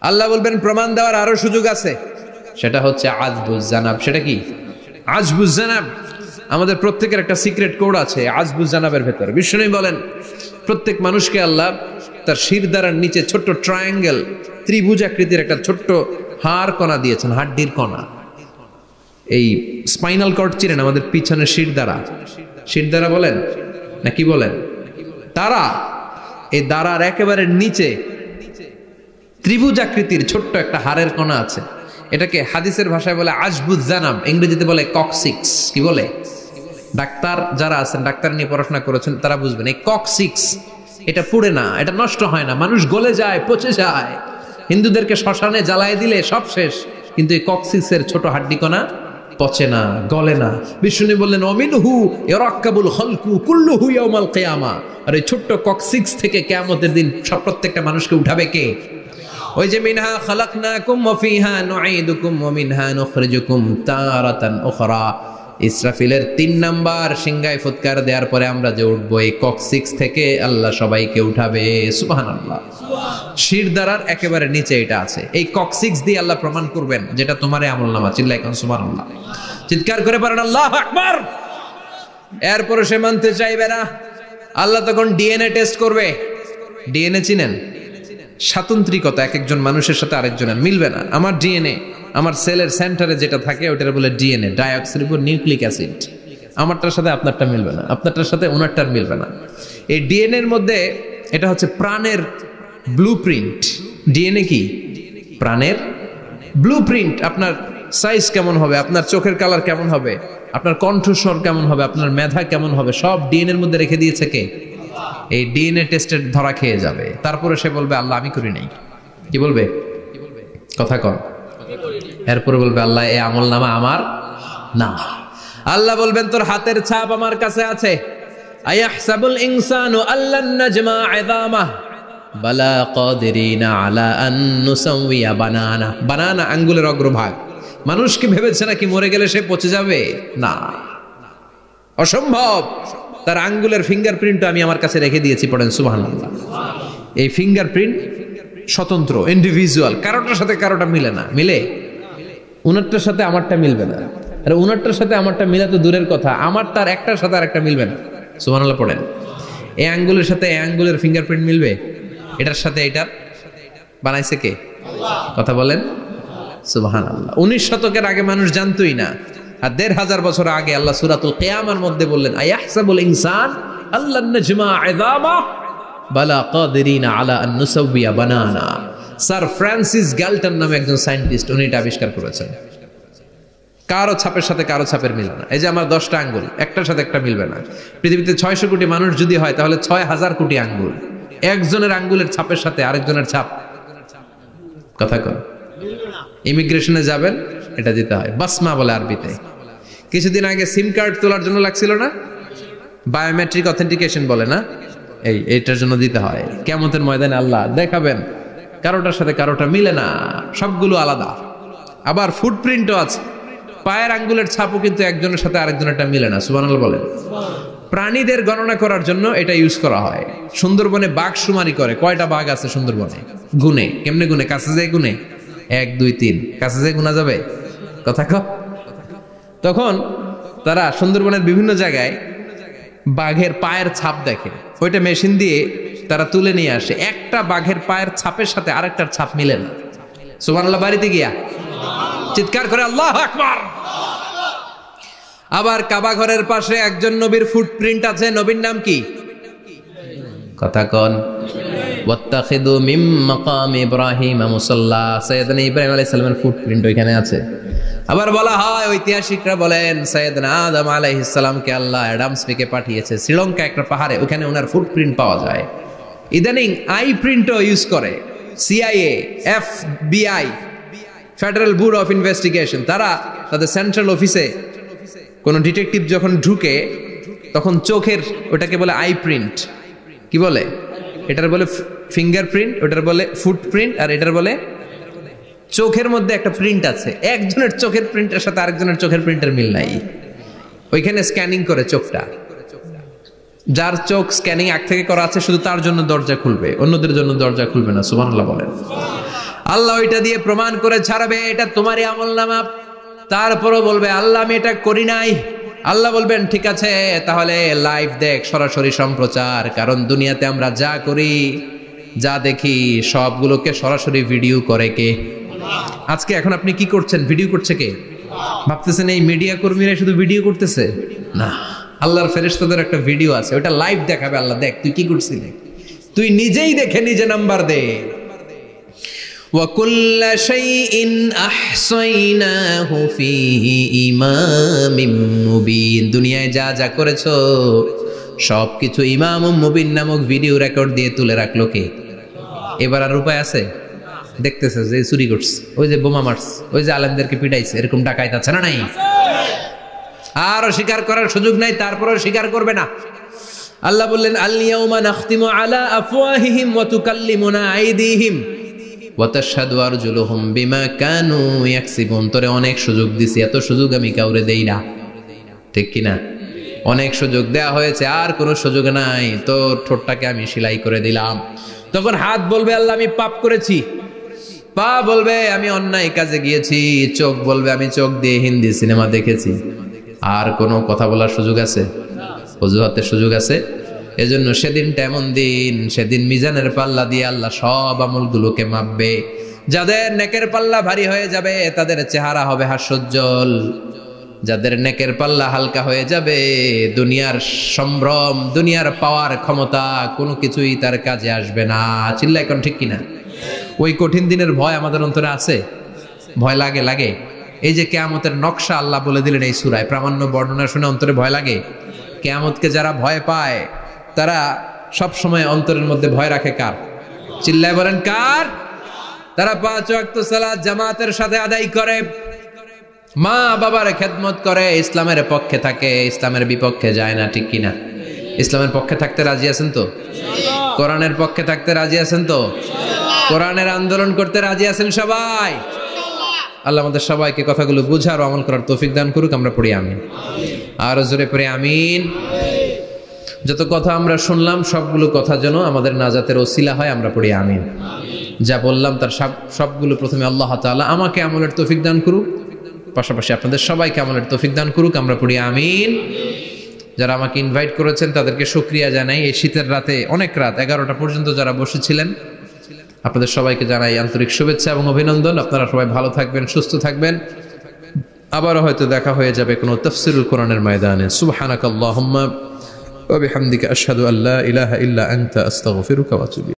আল্লাহ বলবেন প্রমাণ দেওয়ার আরো সুযোগ আছে, সেটা হচ্ছে আজবুজ জানাব। সেটা কি? আজবুজ জানাব। আমাদের প্রত্যেকের একটা সিক্রেট কোড আছে আজবুজ জানাবের ভেতর। বিষ্ণু বলেন প্রত্যেক মানুষকে আল্লাহ তার শিরদাঁড়ার নিচে ছোট্ট ট্রায়াঙ্গেল, ত্রিভুজ আকৃতির একটা ছোট্ট হাড় কণা দিয়েছেন, হাড্ডির কণা। এই স্পাইনাল কর্ড চিনেন? আমাদের পিছনে শিরদাঁড়া বলেন না কি বলেন? তারা, এই দাঁড়ার একেবারে নিচে ত্রিভুজ আকৃতির ছোট্ট একটা হাড়ের কণা আছে। এটাকে হাদিসের ভাষায় বলে আজবুজ জানাব, ইংরেজিতে বলে ককসিক্স। কি বলে? ডাক্তার যারা আছেন, ডাক্তার নিয়ে পড়াশোনা করেছেন, তারা বুঝবেন এই ককসিক্স এটা পুড়ে না, এটা নষ্ট হয় না, মানুষ গলে যায়, পচে যায়। হিন্দুদেরকে শ্মশানে জ্বালায় দিলে সব শেষ, কিন্তু এই ককসিক্সের ছোট হাড্ডি কণা পচে না, গলে না। বিষ্ণু বললেন অমিনহু ইয়ারাক্কাবুল খালকু কুল্লুহু ইয়াউমাল কিয়ামা। আর এই ছোট্ট ককসিক্স থেকে কিয়ামতের দিন সব প্রত্যেকটা মানুষকে উঠাবে কে? ওই যে মিনহা খালাকনাকুম ওয়া ফিহা নুঈদুকুম ওয়া মিনহা নুখরিজুকুম তারাতান উখরা। ইসরাফিলের 3 নাম্বার সিংহায় ফুৎকার দেওয়ার পরে আমরা যে উঠবো, এই ককসিক্স থেকে আল্লাহ সবাইকে উঠাবে। সুবহানাল্লাহ। শিরদাঁড়ার একেবারে নিচে এটা আছে। এই ককসিক্স দিয়ে আল্লাহ প্রমাণ করবেন যেটা তোমার আমলনামা। চিল্লায় কোন সুবহানাল্লাহ, চিৎকার করে পারেন আল্লাহু আকবার। এরপরে সে মানতে চাইবে না। আল্লাহ তখন ডিএনএ টেস্ট করবে। ডিএনএ চিনেন? স্বাতন্ত্রিকতা, এক একজন মানুষের সাথে আরেকজনের মিলবে না। আমার ডিএনএ, আমার সেলের সেন্টারে যেটা থাকে ওটার বলে ডিএনএ, ডাইঅক্সিরিবো নিউক্লিক অ্যাসিড। আমারটার সাথে আপনারটা মিলবে না, আপনারটার সাথে ওনারটার মিলবে না। এই ডিএনএর মধ্যে এটা হচ্ছে প্রাণের ব্লুপ্রিন্ট। ডিএনএ কি? প্রাণের ব্লুপ্রিন্ট। আপনার সাইজ কেমন হবে, আপনার চোখের কালার কেমন হবে, আপনার কণ্ঠস্বর কেমন হবে, আপনার মেধা কেমন হবে, সব ডিএনএর মধ্যে রেখে দিয়েছে কে? এই ডিএনএ টেস্টের ধরা খেয়ে যাবে। তারপরে সে বলবে আল্লাহ আমি করি নাই। কি বলবে? কথা কর। এরপরে বলবে আল্লাহ এই আমলনামা আমার না। আল্লাহ বলবেন তোর হাতের ছাপ আমার কাছে আছে। আয়াহসাবুল ইনসানু আল্লান নাজমা ইযামাহ বালা কাদিরিনা আলা আন নুসাওয়িয়া বানানা। বানানা আঙ্গুলের অগ্রভাগ। মানুষ কি ভেবেছে নাকি মরে গেলে সে পচে যাবে? না, অসম্ভব। তার আঙ্গুলের ফিঙ্গারপ্রিন্ট আমি আমার কাছে রেখে দিয়েছি। পড়েন সুবহানাল্লাহ। এই ফিঙ্গারপ্রিন্ট স্বতন্ত্র, ইন্ডিভিজুয়াল, কারোটার সাথে কারোটা মিলে না। মিলে? উনারটার সাথে আমারটা মিলবে না। আর উনারটার সাথে আমারটা মিলা তো দূরের কথা, আমার তার একটার সাথে আরেকটা মিলবে না। সুবহানাল্লাহ পড়েন। এই আঙ্গুলের সাথে এই আঙ্গুলের ফিঙ্গারপ্রিন্ট মিলবে? এটার সাথে এটার বানাইছে কে? কথা বলেন সুবহানাল্লাহ। 19 শতকের আগে মানুষ জানতোই না। আর 1500 বছর আগে আল্লাহ সূরাতুল কিয়ামার মধ্যে বললেন আয়াহসাবুল ইনসান আল্লান নাজমা ইযামা বালা কাদিরিনা আলা আন নুসাওয়িয়া বানানা। স্যার ফ্রান্সিস গ্যালটন নামে একজন সায়েন্টিস্ট, উনি এটা আবিষ্কার করেছেন। কারো ছাপের সাথে কারো ছাপের মিলে না। এই যে আমার 10টা আঙ্গুল, একটার সাথে একটা মিলবে না। পৃথিবীতে 600 কোটি মানুষ যদি হয় তাহলে 6000 কোটি আঙ্গুল। একজনের আঙ্গুলের ছাপের সাথে আরেকজনের ছাপ কথা কর। ইমিগ্রেশনে যাবেন, এটা দিতে হয়, বাসমা বলে আরবিতে। কিছুদিন আগে সিম কার্ড তোলার জন্য লাগছিল না, বায়োমেট্রিক অথেন্টিকেশন বলে না, এইটার জন্য দিতে হয়। কিয়ামতের ময়দানে আল্লাহ দেখাবেন কারোটার সাথে কারোটা মিলে না, সবগুলো আলাদা। আবার ফুটপ্রিন্টও আছে, পায়ের আঙ্গুলের ছাপও কিন্তু একজনের সাথে আরেকজনেরটা মিলে না। সুবহানাল্লাহ বলেন। প্রাণীদের গণনা করার জন্য এটা ইউজ করা হয়। সুন্দরবনে বাঘ শুমারি করে, কয়টা বাঘ আছে সুন্দরবনে গুনে, কেমনে গুনে? কাছে যায় গুনে, 1 2 3, কাছে যায় গুনা যাবে কথা কও। তখন তারা সুন্দরবনের বিভিন্ন জায়গায় বাঘের পায়ের ছাপ দেখে, ওইটা মেশিন দিয়ে তারা তুলে নিয়ে আসে। একটা বাঘের পায়ের ছাপের সাথে আরেকটার ছাপ মিলে না। সুবহানাল্লাহ বাড়িতে গিয়া চিৎকার করে আল্লাহু আকবার। আবার কাবা ঘরের পাশে একজন নবীর ফুটপ্রিন্ট আছে, নবীর নাম কি কথা কোন? ওয়াত্তাখিদু মিম মাকাম ইব্রাহিম মুসাল্লা, সাইয়েদনা ইব্রাহিম আলাইহিস সালামের ফুটপ্রিন্ট ওইখানে আছে। আবার বলা হয়, ঐতিহাসিকরা বলেন সাইয়েদনা আদম আলাইহিস সালামকে আল্লাহ অ্যাডামস পেকে পাঠিয়েছে শ্রীলঙ্কা একটা পাহাড়ে, ওখানে ওনার ফুটপ্রিন্ট পাওয়া যায়। ইদানিং আই প্রিন্টও ইউজ করে CIA, FBI, federal bureau of investigation. তারা তাদের সেন্ট্রাল অফিসে কোন ডিটেকটিভ যখন ঢুকে তখন চোখের, ওটাকে বলে আই প্রিন্ট, কি বলে? এটার বলে ফিঙ্গারপ্রিন্ট, ওটার বলে ফুটপ্রিন্ট, আর এটার বলে চোখের মধ্যে একটা প্রিন্ট আছে। একজনের চোখের প্রিন্টের সাথে আরেকজনের চোখের প্রিন্টের মিল নাই, ওইখানে স্ক্যানিং করে চোখটা। যার চোখ স্ক্যানিং আগ থেকে করা আছে শুধু তার জন্য দরজা খুলবে, অন্যদের জন্য দরজা খুলবে না। সুবহানাল্লাহ বলেন। আল্লাহ ওইটা দিয়ে প্রমাণ করে ছাড়বে এটা তোমারই আমলনামা। তারপরও বলবে আল্লাহ আমি এটা করি নাই। আল্লাহ বলবেন ঠিক আছে, তাহলে লাইভ দেখ, সরাসরি সম্প্রচার। কারণ দুনিয়াতে আমরা যা করি, যা দেখি, সবগুলোকে সরাসরি ভিডিও করে কে? আজকে এখন আপনি কি করছেন, ভিডিও করছে কে? ভাবতেছেন এই মিডিয়া কর্মীরা শুধু ভিডিও করতেছে? না, আল্লাহর ফেরেশতাদের একটা ভিডিও আছে, ওটা লাইভ দেখাবে। আল্লাহ দেখ তুই কি করছিলি, তুই নিজেই দেখে নিজে নাম্বার দে। وَكُلَّ شَيْءٍ أَحْصَيْنَاهُ فِي إِمَامٍ مُبِينٍ। দুনিয়ায় যা যা করেছো সবকিছু ইমাম মুবিন নামক ভিডিও রেকর্ড দিয়ে তুলে রাখলো কে? এবার আর উপায় আছে? দেখতেছে যে চুরি করছে, ওই যে বোমা মারছে, ওই যে আলেমদেরকে পিটাইছে, এরকম ডাকাইত আছে না নাই? আর স্বীকার করার সুযোগ নাই, তারপরেও স্বীকার করবে না। আল্লাহ বললেন আল ইয়াউমা নাখতিমু আলা আফওয়াহিহিম ওয়া তুকাল্লিমুনা আইদিহিম ওয়া তাশহাদু আরজুলুহুম বিমা কানু ইয়াকসিবুন। তোরে অনেক সুযোগ দিছি, এত সুযোগ আমি কাউরে দেই না, ঠিক কি না? অনেক সুযোগ দেয়া হয়েছে, আর কোনো সুযোগ নাই, তোর ঠোঁটটাকে আমি সেলাই করে দিলাম। তখন হাত বলবে আল্লাহ আমি পাপ করেছি, পা বলবে আমি অন্যায় কাজে গিয়েছি, চোখ বলবে আমি চোখ দিয়ে হিন্দি সিনেমা দেখেছি। আর কোনো কথা বলার সুযোগ আছে? অজুহাতের সুযোগ আছে? এজন্য সেদিনটা এমন দিন, সেদিন মিজানের পাল্লা দিয়ে আল্লাহ সব আমলগুলোকে মাপবে। যাদের নেকের পাল্লা ভারী হয়ে যাবে তাদের চেহারা হবে হাস্যোজ্জ্বল, যাদের নেকের পাল্লা হালকা হয়ে যাবে দুনিয়ার সম্ভ্রম, দুনিয়ার পাওয়ার ক্ষমতা কোনো কিছুই তার কাজে আসবে না। চিল্লা এখন ঠিক কিনা? ওই কঠিন দিনের ভয় আমাদের অন্তরে আছে? ভয় লাগে? লাগে। এই যে কিয়ামতের নকশা আল্লাহ বলে দিলেন এই সূরায়, প্রামাণ্য বর্ণনা শুনে অন্তরে ভয় লাগে। কিয়ামতকে যারা ভয় পায় তারা সব সময় অন্তরের মধ্যে ভয় রাখে কার? চিল্লায় বলেন কার? তারা 5 ওয়াক্ত সালাত জামাতের সাথে আদায় করে, মা বাবার খেদমত করে, ইসলামের পক্ষে থাকে, ইসলামের বিপক্ষে যায় না, ঠিক কিনা? ইসলামের পক্ষে থাকতে রাজি আছেন তো? কোরআনের পক্ষে থাকতে রাজি আছেন তো? কোরআনের আন্দোলন করতে রাজি আছেন সবাই? আল্লাহ আমাদের সবাইকে কথাগুলো বুঝার ও আমল করার তৌফিক দান করুক। আমরা পড়ি আমিন। আর জোরে পড়ি আমিন। যত কথা আমরা শুনলাম সবগুলো কথা যেন আমাদের নাজাতের ওসিলা হয়, আমরা পড়ি আমিন। যা বললাম তার সবগুলো প্রথমে আল্লাহ তাআলা আমাকে আমলের তৌফিক দান করুক, পাশাপাশি আপনাদের সবাইকে আমলের তৌফিক দান করুক, আমরা পড়ি আমিন। যারা আমাকে ইনভাইট করেছেন তাদেরকে শুকরিয়া জানাই। এই শীতের রাতে, অনেক রাত 11টা পর্যন্ত যারা বসেছিলেন, আপনাদের সবাইকে জানাই আন্তরিক শুভেচ্ছা এবং অভিনন্দন। আপনারা সবাই ভালো থাকবেন, সুস্থ থাকবেন। আবারও হয়তো দেখা হয়ে যাবে কোনো তাফসীরুল কোরআনের ময়দানে। সুবহানাকাল্লাহুম্মা ওয়া বিহামদিকা আশহাদু আল্লা ইলাহা ইল্লা আনতা আস্তাগফিরুকা ওয়া আতুবু